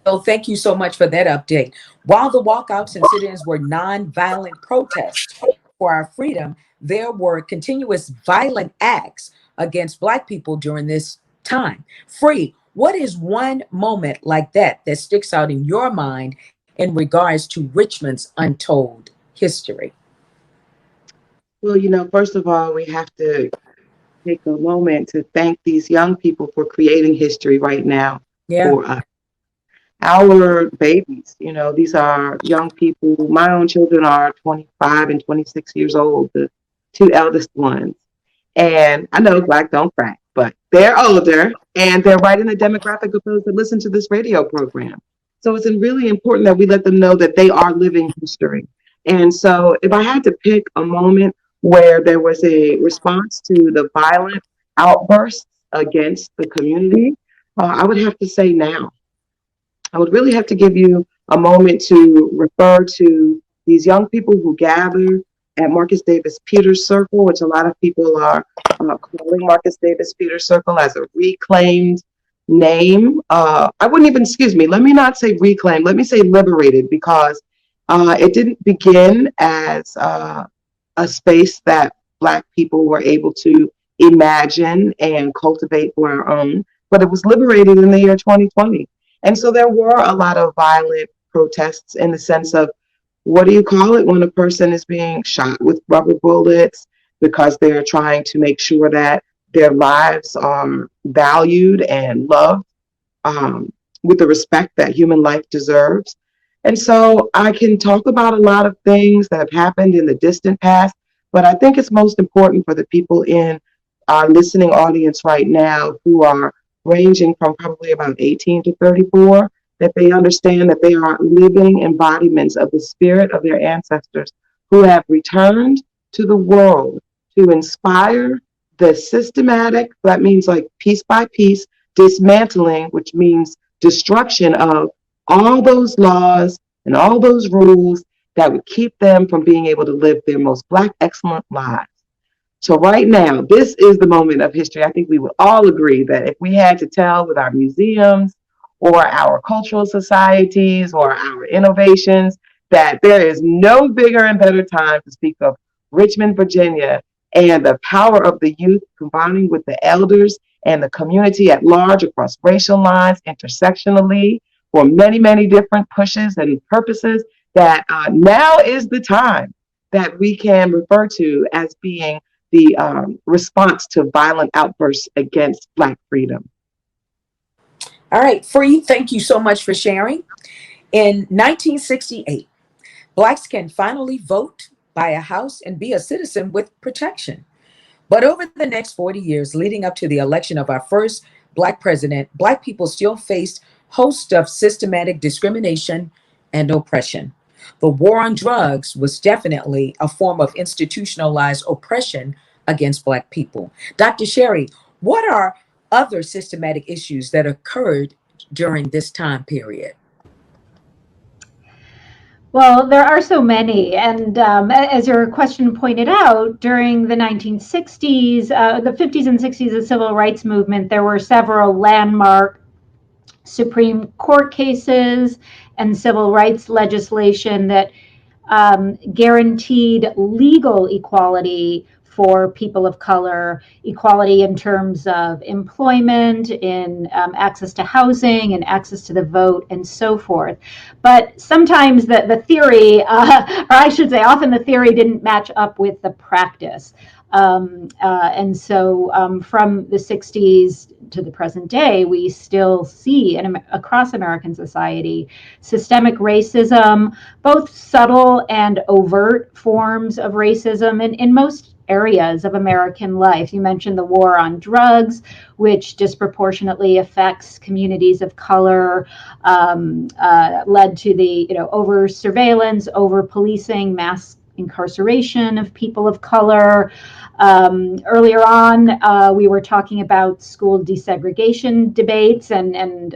So thank you so much for that update. While the walkouts and sit-ins were non-violent protests for our freedom, there were continuous violent acts against Black people during this time. Free, what is one moment like that that sticks out in your mind in regards to Richmond's untold history? Well, you know, first of all, we have to take a moment to thank these young people for creating history right now for us. Our babies, you know, these are young people. My own children are 25 and 26 years old, the two eldest ones. And I know Black don't crack, but they're older and they're right in the demographic of those that listen to this radio program. So it's really important that we let them know that they are living history. And so if I had to pick a moment where there was a response to the violent outbursts against the community, I would have to say now. I would really have to give you a moment to refer to these young people who gather at Marcus Davis Peters Circle, which a lot of people are calling Marcus Davis Peters Circle as a reclaimed name. I wouldn't even, let me not say reclaimed, let me say liberated, because it didn't begin as a space that Black people were able to imagine and cultivate for our own, but it was liberated in the year 2020. And so there were a lot of violent protests in the sense of, what do you call it when a person is being shot with rubber bullets because they're trying to make sure that their lives are valued and loved with the respect that human life deserves. And so I can talk about a lot of things that have happened in the distant past, but I think it's most important for the people in our listening audience right now who are ranging from probably about 18 to 34, that they understand that they are living embodiments of the spirit of their ancestors who have returned to the world to inspire the systematic, that means like piece by piece, dismantling, which means destruction of all those laws and all those rules that would keep them from being able to live their most Black excellent lives. So right now, this is the moment of history. I think we would all agree that if we had to tell with our museums or our cultural societies or our innovations, that there is no bigger and better time to speak of Richmond, Virginia, and the power of the youth combining with the elders and the community at large across racial lines, intersectionally, for many, many different pushes and purposes, that now is the time that we can refer to as being the response to violent outbursts against Black freedom. All right, Free, thank you so much for sharing. In 1968, Blacks can finally vote, buy a house, and be a citizen with protection. But over the next 40 years leading up to the election of our first Black president, Black people still faced hosts of systematic discrimination and oppression. The war on drugs was definitely a form of institutionalized oppression against Black people. Dr. Sherry, what are other systematic issues that occurred during this time period? Well, there are so many. And as your question pointed out, during the 1960s, the 50s and 60s, the civil rights movement, there were several landmark Supreme Court cases and civil rights legislation that guaranteed legal equality for people of color, equality in terms of employment, in access to housing and access to the vote and so forth. But sometimes the theory, or I should say often the theory didn't match up with the practice. And so from the 60s to the present day, we still see across American society systemic racism, both subtle and overt forms of racism in most areas of American life. You mentioned the war on drugs, which disproportionately affects communities of color, led to the over surveillance, over policing, mass incarceration of people of color. Earlier on, we were talking about school desegregation debates, and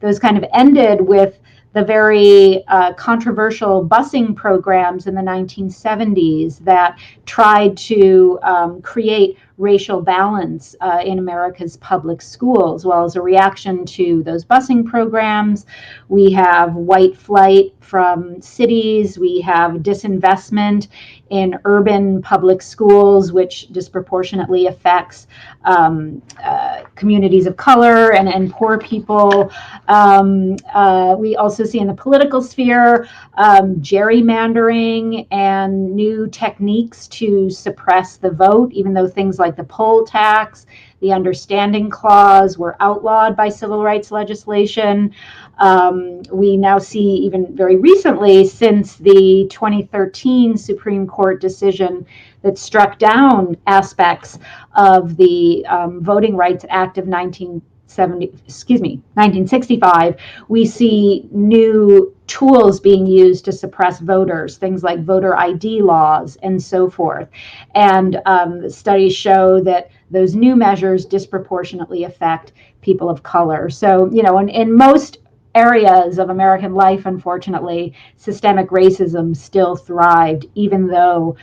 those kind of ended with the very controversial busing programs in the 1970s that tried to create racial balance in America's public schools. Well, as a reaction to those busing programs, we have white flight from cities, we have disinvestment in urban public schools, which disproportionately affects communities of color and poor people. We also see in the political sphere gerrymandering and new techniques to suppress the vote, even though things like the poll tax, the understanding clause were outlawed by civil rights legislation. We now see, even very recently, since the 2013 Supreme Court decision that struck down aspects of the Voting Rights Act of 1965, we see new tools being used to suppress voters, things like voter ID laws and so forth. And studies show that those new measures disproportionately affect people of color. So, in most areas of American life, unfortunately, systemic racism still thrived, even though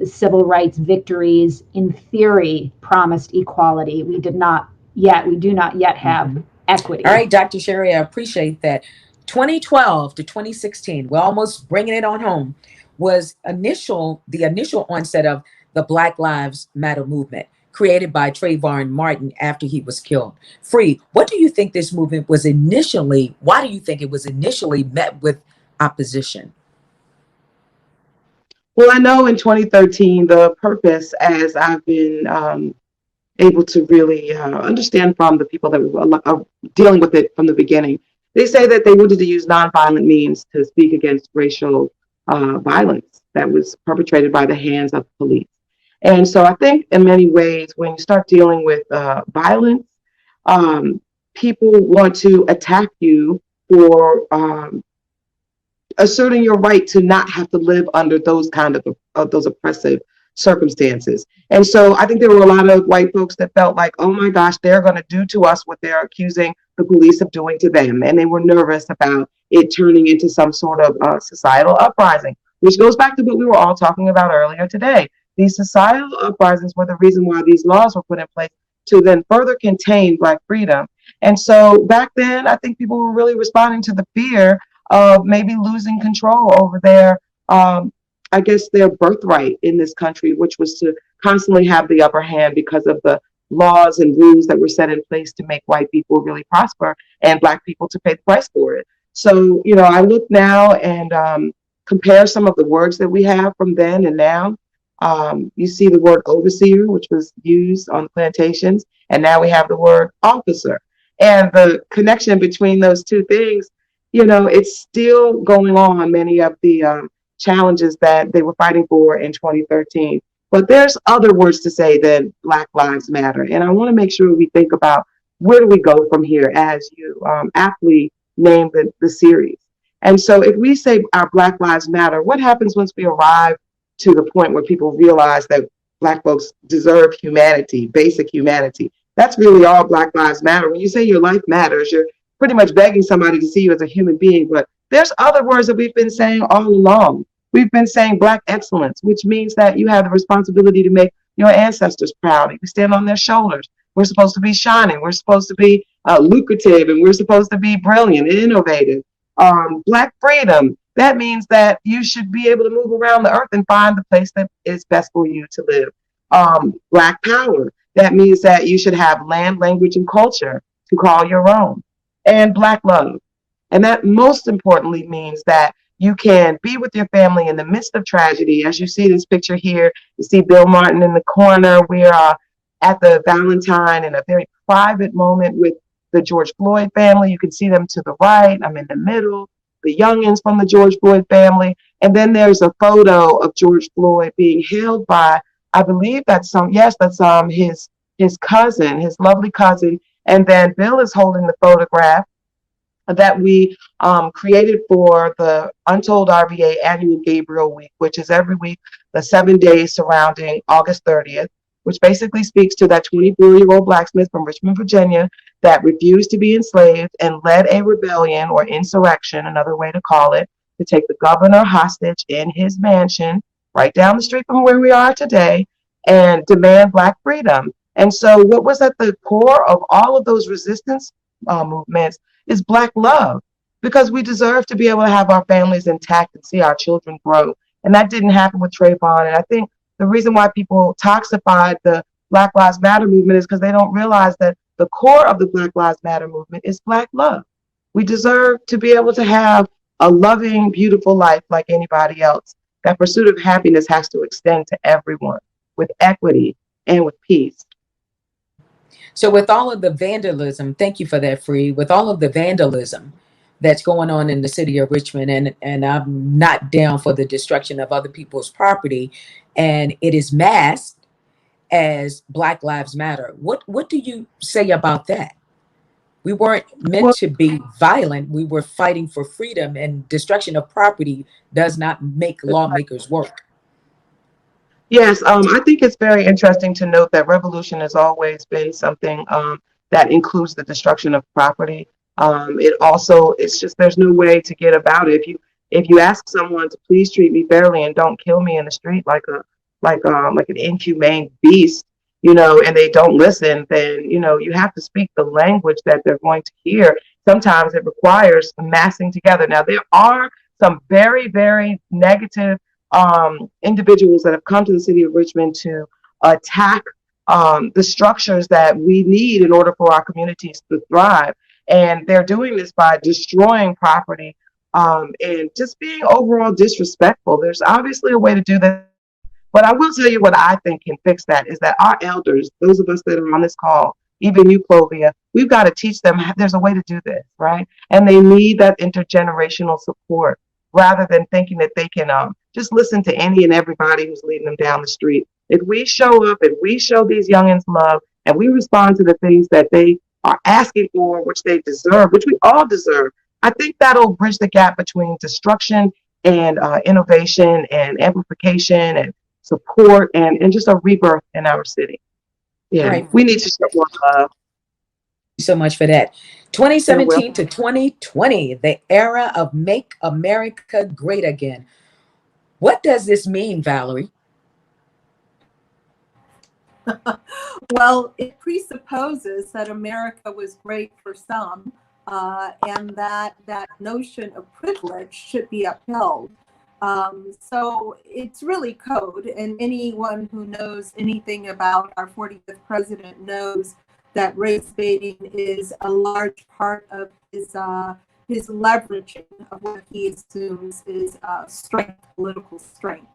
civil rights victories in theory promised equality. We do not yet have equity. All right, Dr. Sherry, I appreciate that. 2012 to 2016, we're almost bringing it on home, was the initial onset of the Black Lives Matter movement, created by Trayvon Martin after he was killed. Free, what do you think this movement was initially, why do you think it was initially met with opposition? Well, I know in 2013, the purpose, as I've been able to really understand from the people that were dealing with it from the beginning, they say that they wanted to use nonviolent means to speak against racial violence that was perpetrated by the hands of police. And so I think in many ways, when you start dealing with violence, people want to attack you for asserting your right to not have to live under those kind of those oppressive circumstances. And so I think there were a lot of white folks that felt like, oh my gosh, they're going to do to us what they're accusing the police of doing to them. And they were nervous about it turning into some sort of societal uprising, which goes back to what we were all talking about earlier today. These societal uprisings were the reason why these laws were put in place to then further contain Black freedom. And so back then, I think people were really responding to the fear of maybe losing control over their, I guess, their birthright in this country, which was to constantly have the upper hand because of the laws and rules that were set in place to make white people really prosper and Black people to pay the price for it. So, I look now and compare some of the words that we have from then and now. You see the word overseer, which was used on the plantations, and now we have the word officer. And the connection between those two things, it's still going on, many of the challenges that they were fighting for in 2013. But there's other words to say than Black Lives Matter. And I want to make sure we think about where do we go from here, as you aptly named the series. And so if we say our Black Lives Matter, what happens once we arrive to the point where people realize that Black folks deserve humanity, basic humanity? That's really all Black Lives Matter. When you say your life matters, you're pretty much begging somebody to see you as a human being. But there's other words that we've been saying all along. We've been saying Black excellence, which means that you have the responsibility to make your ancestors proud. You stand on their shoulders. We're supposed to be shining. We're supposed to be lucrative, and we're supposed to be brilliant and innovative. Black freedom, that means that you should be able to move around the earth and find the place that is best for you to live. Black power, that means that you should have land, language, and culture to call your own. And Black love. And that most importantly means that you can be with your family in the midst of tragedy. As you see this picture here, you see Bill Martin in the corner. We are at the Valentine in a very private moment with the George Floyd family. You can see them to the right. I'm in the middle, the youngins from the George Floyd family. And then there's a photo of George Floyd being held by, I believe that's his cousin, his lovely cousin. And then Bill is holding the photograph that we created for the Untold RVA Annual Gabriel Week, which is every week, the 7 days surrounding August 30th, which basically speaks to that 24-year-old blacksmith from Richmond, Virginia, that refused to be enslaved and led a rebellion or insurrection, another way to call it, to take the governor hostage in his mansion right down the street from where we are today and demand Black freedom. And so what was at the core of all of those resistance movements is Black love, because we deserve to be able to have our families intact and see our children grow. And that didn't happen with Trayvon. And I think the reason why people toxified the Black Lives Matter movement is because they don't realize that the core of the Black Lives Matter movement is Black love. We deserve to be able to have a loving, beautiful life like anybody else. That pursuit of happiness has to extend to everyone with equity and with peace. So with all of the vandalism, thank you for that, Free, with all of the vandalism that's going on in the city of Richmond, and I'm not down for the destruction of other people's property, and it is masked as Black Lives Matter. What do you say about that? We weren't meant to be violent. We were fighting for freedom, and destruction of property does not make lawmakers work. Yes, I think it's very interesting to note that revolution has always been something that includes the destruction of property. It's just there's no way to get about it. If you ask someone to please treat me fairly and don't kill me in the street like an inhumane beast, and they don't listen, then you have to speak the language that they're going to hear. Sometimes it requires massing together. Now there are some very, very negative individuals that have come to the city of Richmond to attack the structures that we need in order for our communities to thrive. And they're doing this by destroying property and just being overall disrespectful. There's obviously a way to do that. But I will tell you what I think can fix that is that our elders, those of us that are on this call, even you, Clovia, we've got to teach them there's a way to do this, right? And they need that intergenerational support rather than thinking that they can just listen to any and everybody who's leading them down the street. If we show up and we show these youngins love and we respond to the things that they are asking for, which they deserve, which we all deserve, I think that'll bridge the gap between destruction and innovation and amplification and support and just a rebirth in our city. Yeah, right. We need to show more love. Thank you so much for that. 2017 to 2020, the era of Make America Great Again. What does this mean, Valerie? Well, it presupposes that America was great for some, and that notion of privilege should be upheld. So it's really code, and anyone who knows anything about our 45th president knows that race baiting is a large part of his leveraging of what he assumes is strength, political strength.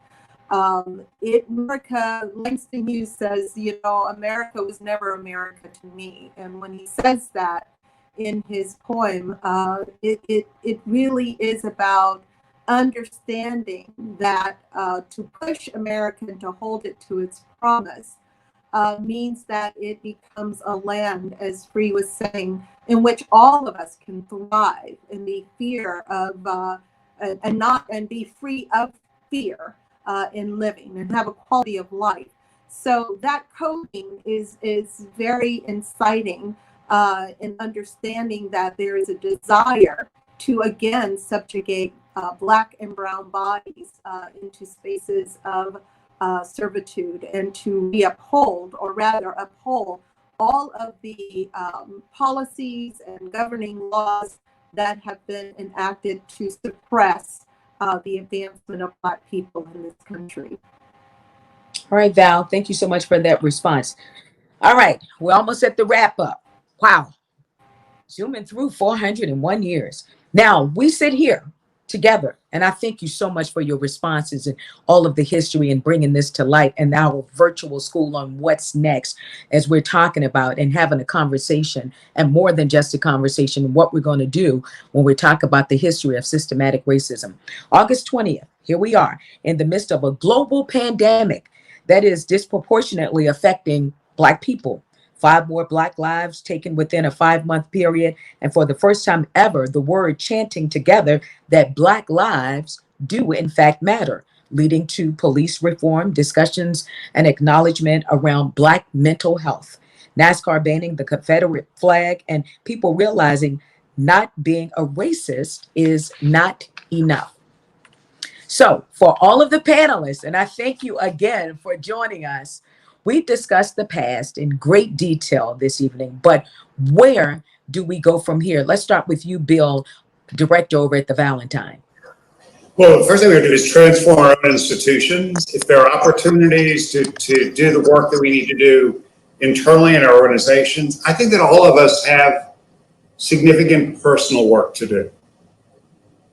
Langston Hughes says, America was never America to me. And when he says that in his poem, it really is about understanding that to push America to hold it to its promise means that it becomes a land, as Free was saying, in which all of us can thrive and be fear of and be free of fear in living and have a quality of life. So that coding is very inciting in understanding that there is a desire to again subjugate Black and brown bodies into spaces of servitude, and to uphold all of the policies and governing laws that have been enacted to suppress the advancement of Black people in this country. All right, Val, thank you so much for that response. All right, we're almost at the wrap up. Wow. Zooming through 401 years. Now, we sit here together, and I thank you so much for your responses and all of the history and bringing this to light, and our virtual school on what's next, as we're talking about and having a conversation, and more than just a conversation, what we're going to do when we talk about the history of systematic racism. August 20th, here we are in the midst of a global pandemic that is disproportionately affecting Black people. 5 more Black lives taken within a 5-month period. And for the first time ever, the word chanting together that Black lives do in fact matter, leading to police reform, discussions, and acknowledgement around Black mental health, NASCAR banning the Confederate flag, and people realizing not being a racist is not enough. So for all of the panelists, and I thank you again for joining us, we've discussed the past in great detail this evening, but where do we go from here? Let's start with you, Bill, director over at the Valentine. Well, the first thing we have to do is transform our own institutions. If there are opportunities to do the work that we need to do internally in our organizations, I think that all of us have significant personal work to do.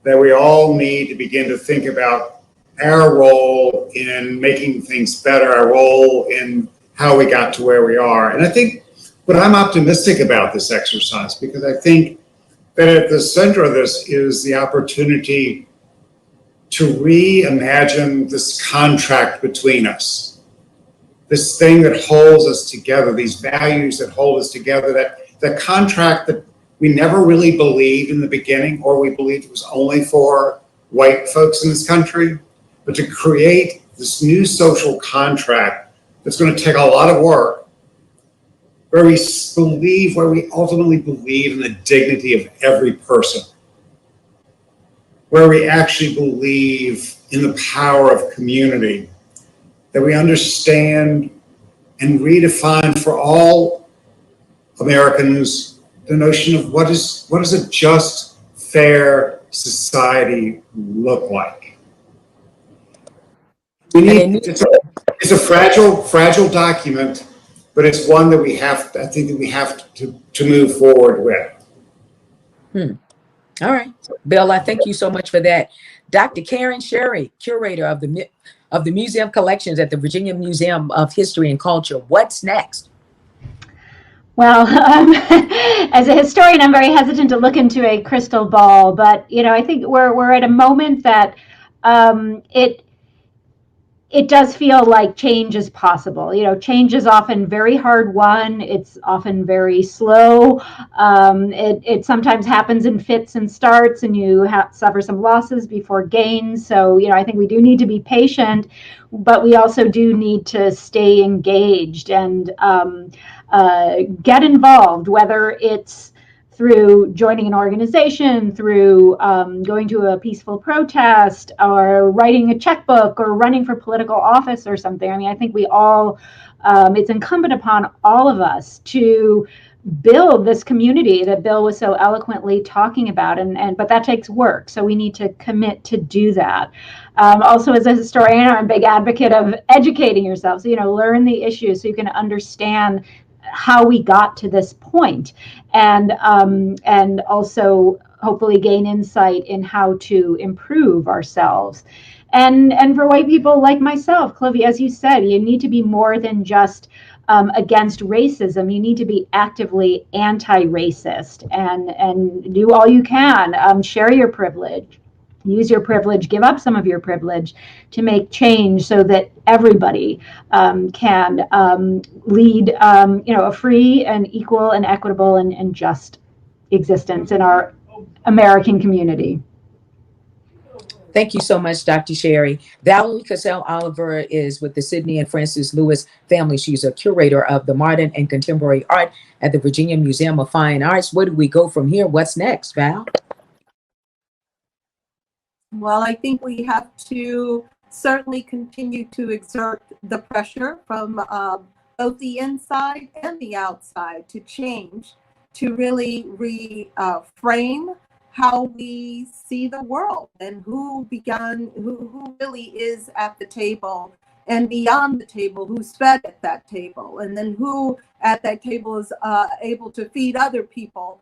That we all need to begin to think about our role in making things better, our role in how we got to where we are. And I think what I'm optimistic about this exercise, because I think that at the center of this is the opportunity to reimagine this contract between us, this thing that holds us together, these values that hold us together, that contract that we never really believed in the beginning, or we believed it was only for white folks in this country. But to create this new social contract that's going to take a lot of work, where we ultimately believe in the dignity of every person, where we actually believe in the power of community, that we understand and redefine for all Americans the notion of what does a just, fair society look like. It's a fragile document, but it's one that we have to move forward with. All right, Bill, I thank you so much for that. Dr. Karen Sherry, curator of the museum collections at the Virginia Museum of History and Culture. What's next? Well, as a historian, I'm very hesitant to look into a crystal ball, but I think we're at a moment that it does feel like change is possible. Change is often very hard won. It's often very slow. It sometimes happens in fits and starts, and you suffer some losses before gains. So, I think we do need to be patient, but we also do need to stay engaged and get involved, whether it's through joining an organization, through going to a peaceful protest, or writing a checkbook, or running for political office or something. I think we all, it's incumbent upon all of us to build this community that Bill was so eloquently talking about, but that takes work. So we need to commit to do that. Also, as a historian, I'm a big advocate of educating yourself. So, learn the issues so you can understand how we got to this point, and also hopefully gain insight in how to improve ourselves. And for white people like myself, Clovie, as you said, you need to be more than just against racism. You need to be actively anti-racist and do all you can. Share your privilege. use your privilege, give up some of your privilege to make change so that everybody can lead, a free and equal and equitable and just existence in our American community. Thank you so much, Dr. Sherry. Valerie Cassell Oliver is with the Sidney and Francis Lewis family. She's a curator of the modern and contemporary art at the Virginia Museum of Fine Arts. Where do we go from here? What's next, Val? Well, I think we have to certainly continue to exert the pressure from both the inside and the outside to change, to really reframe how we see the world and who really is at the table and beyond the table, who's fed at that table, and then who at that table is able to feed other people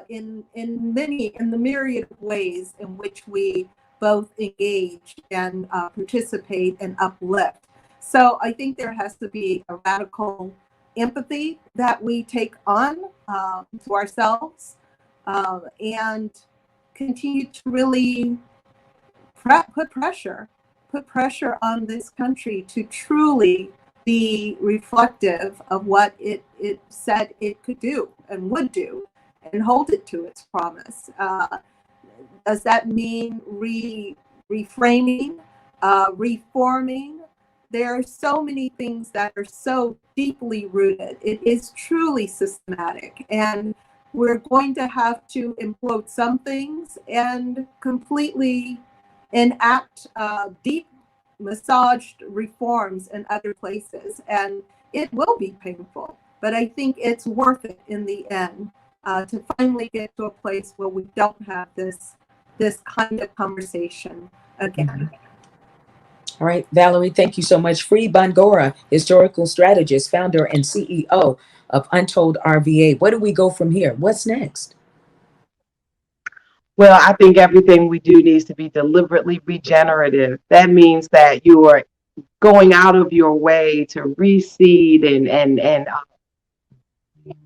in the myriad of ways in which we both engage and participate and uplift. So I think there has to be a radical empathy that we take on to ourselves, and continue to really put pressure on this country to truly be reflective of what it said it could do and would do, and hold it to its promise. Does that mean reframing, reforming? There are so many things that are so deeply rooted. It is truly systematic, and we're going to have to implode some things and completely enact deep massaged reforms in other places. And it will be painful, but I think it's worth it in the end to finally get to a place where we don't have this kind of conversation again. All right, Valerie, thank you so much. Free Bangora, historical strategist, founder and CEO of Untold RVA. Where do we go from here? What's next? Well, I think everything we do needs to be deliberately regenerative. That means that you are going out of your way to reseed and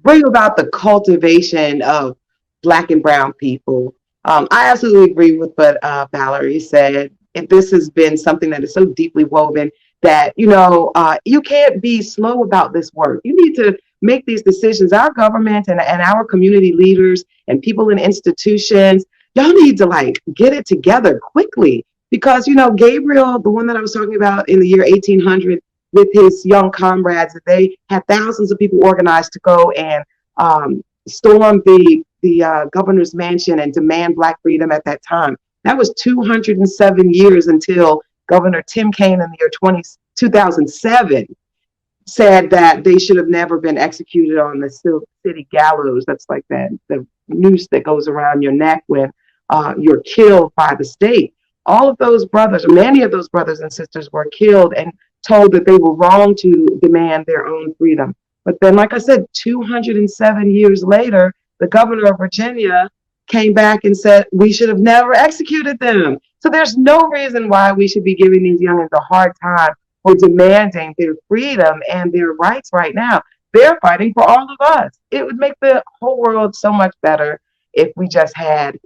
bring about the cultivation of Black and Brown people. I absolutely agree with what Valerie said. And this has been something that is so deeply woven that, you can't be slow about this work. You need to make these decisions. Our government and our community leaders and people in institutions, y'all need to get it together quickly, because, Gabriel, the one that I was talking about in the year 1800 with his young comrades, they had thousands of people organized to go and storm the governor's mansion and demand Black freedom at that time. That was 207 years until Governor Tim Kaine in the year 2007 said that they should have never been executed on the city gallows. That's like the noose that goes around your neck when you're killed by the state. All of those brothers, many of those brothers and sisters, were killed and told that they were wrong to demand their own freedom. But then, like I said, 207 years later, the governor of Virginia came back and said we should have never executed them. So there's no reason why we should be giving these youngins a hard time for demanding their freedom and their rights right now. They're fighting for all of us. It would make the whole world so much better if we just had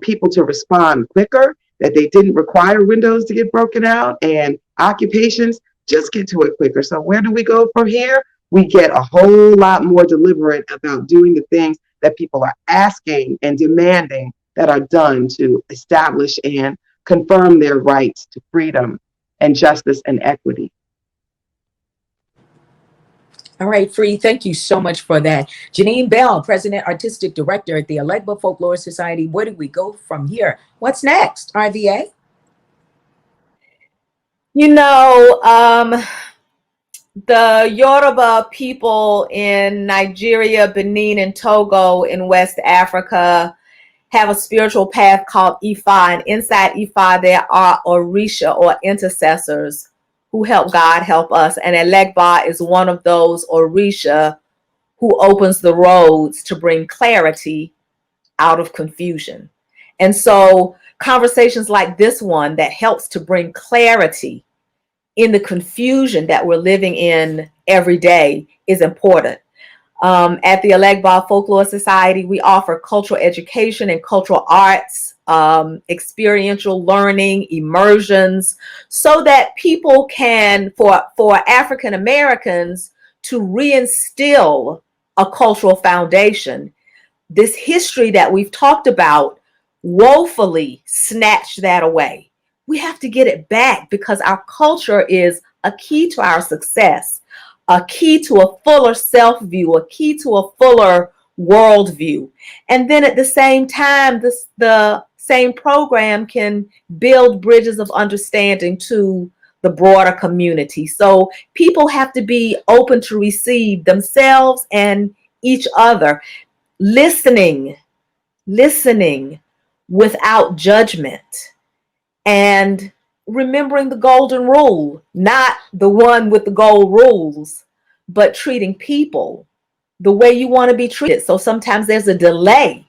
people to respond quicker, that they didn't require windows to get broken out, and occupations, just get to it quicker. So where do we go from here? We get a whole lot more deliberate about doing the things that people are asking and demanding that are done to establish and confirm their rights to freedom and justice and equity. All right, Free, thank you so much for that. Janine Bell, President Artistic Director at the Elegba Folklore Society. Where do we go from here? What's next, RVA? The Yoruba people in Nigeria, Benin, and Togo in West Africa have a spiritual path called Ifa. And inside Ifa, there are Orisha, or intercessors, who help God help us. And Elegba is one of those Orisha who opens the roads to bring clarity out of confusion. And so conversations like this one that helps to bring clarity in the confusion that we're living in every day is important. At the Elegba Folklore Society, we offer cultural education and cultural arts, experiential learning, immersions, so that people can, for African Americans, to reinstill a cultural foundation. This history that we've talked about woefully snatched that away. We have to get it back because our culture is a key to our success, a key to a fuller self-view, a key to a fuller worldview. And then at the same time, the same program can build bridges of understanding to the broader community. So people have to be open to receive themselves and each other, listening without judgment, and remembering the golden rule, not the one with the gold rules, but treating people the way you want to be treated. So sometimes there's a delay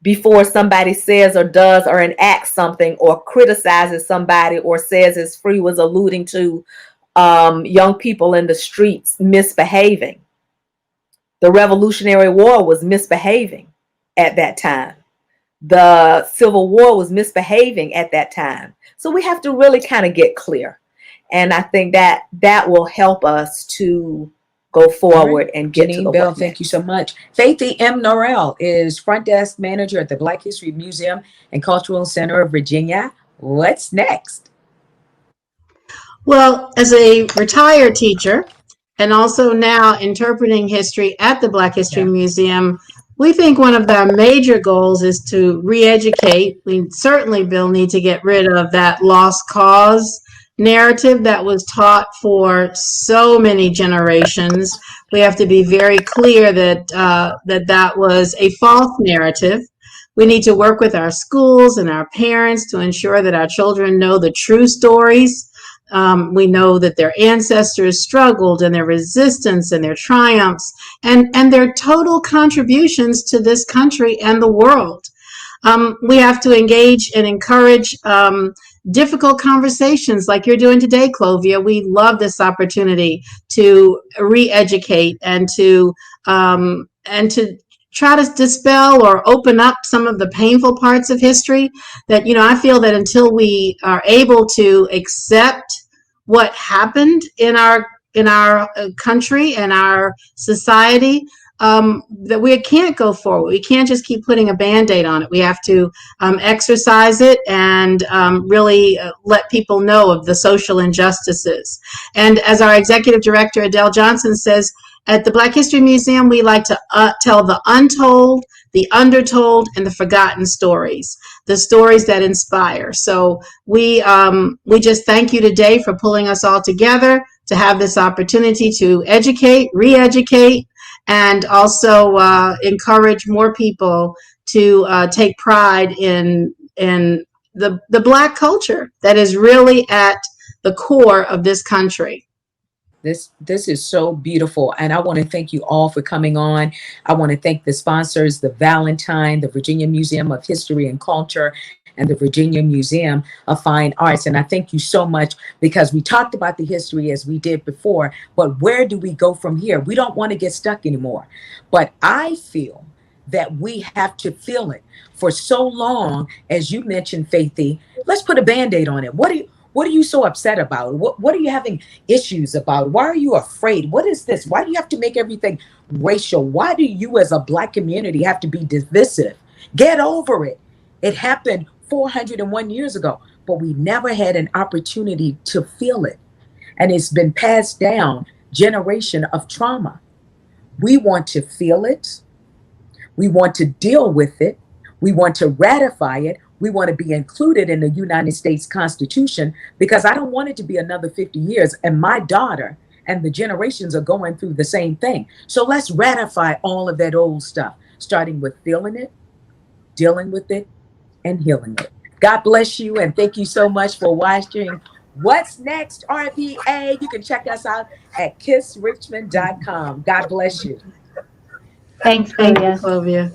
before somebody says or does or enacts something or criticizes somebody or says, as Free was alluding to, young people in the streets misbehaving. The Revolutionary War was misbehaving at that time. The Civil War was misbehaving at that time. So we have to really kind of get clear. And I think that will help us to go forward and get to the Bell, thank you so much. Faithy M. Norrell is front desk manager at the Black History Museum and Cultural Center of Virginia. What's next? Well, as a retired teacher and also now interpreting history at the Black History Museum, we think one of our major goals is to re-educate. We certainly, Bill, need to get rid of that lost cause narrative that was taught for so many generations. We have to be very clear that that was a false narrative. We need to work with our schools and our parents to ensure that our children know the true stories. We know that their ancestors struggled and their resistance and their triumphs and their total contributions to this country and the world. We have to engage and encourage difficult conversations like you're doing today, Clovia. We love this opportunity to re-educate and to try to dispel or open up some of the painful parts of history that, I feel that until we are able to accept what happened in our country and our society, that we can't go forward. We can't just keep putting a Band-Aid on it. We have to exercise it and really let people know of the social injustices. And as our executive director, Adele Johnson, says, at the Black History Museum, we like to tell the untold, the undertold, and the forgotten stories, the stories that inspire. So we just thank you today for pulling us all together to have this opportunity to educate, re-educate, and also encourage more people to take pride in the Black culture that is really at the core of this country. This is so beautiful. And I want to thank you all for coming on. I want to thank the sponsors, the Valentine, the Virginia Museum of History and Culture, and the Virginia Museum of Fine Arts. And I thank you so much because we talked about the history as we did before, but where do we go from here? We don't want to get stuck anymore. But I feel that we have to feel it. For so long, as you mentioned, Faithy, let's put a Band-Aid on it. What are you so upset about? What are you having issues about? Why are you afraid? What is this? Why do you have to make everything racial? Why do you as a Black community have to be divisive? Get over it. It happened 401 years ago, but we never had an opportunity to feel it. And it's been passed down, generation of trauma. We want to feel it. We want to deal with it. We want to ratify it. We want to be included in the United States Constitution because I don't want it to be another 50 years. And my daughter and the generations are going through the same thing. So let's ratify all of that old stuff, starting with feeling it, dealing with it, and healing it. God bless you. And thank you so much for watching What's Next, RVA. You can check us out at kissrichmond.com. God bless you. Thanks, Thank you, Clovia.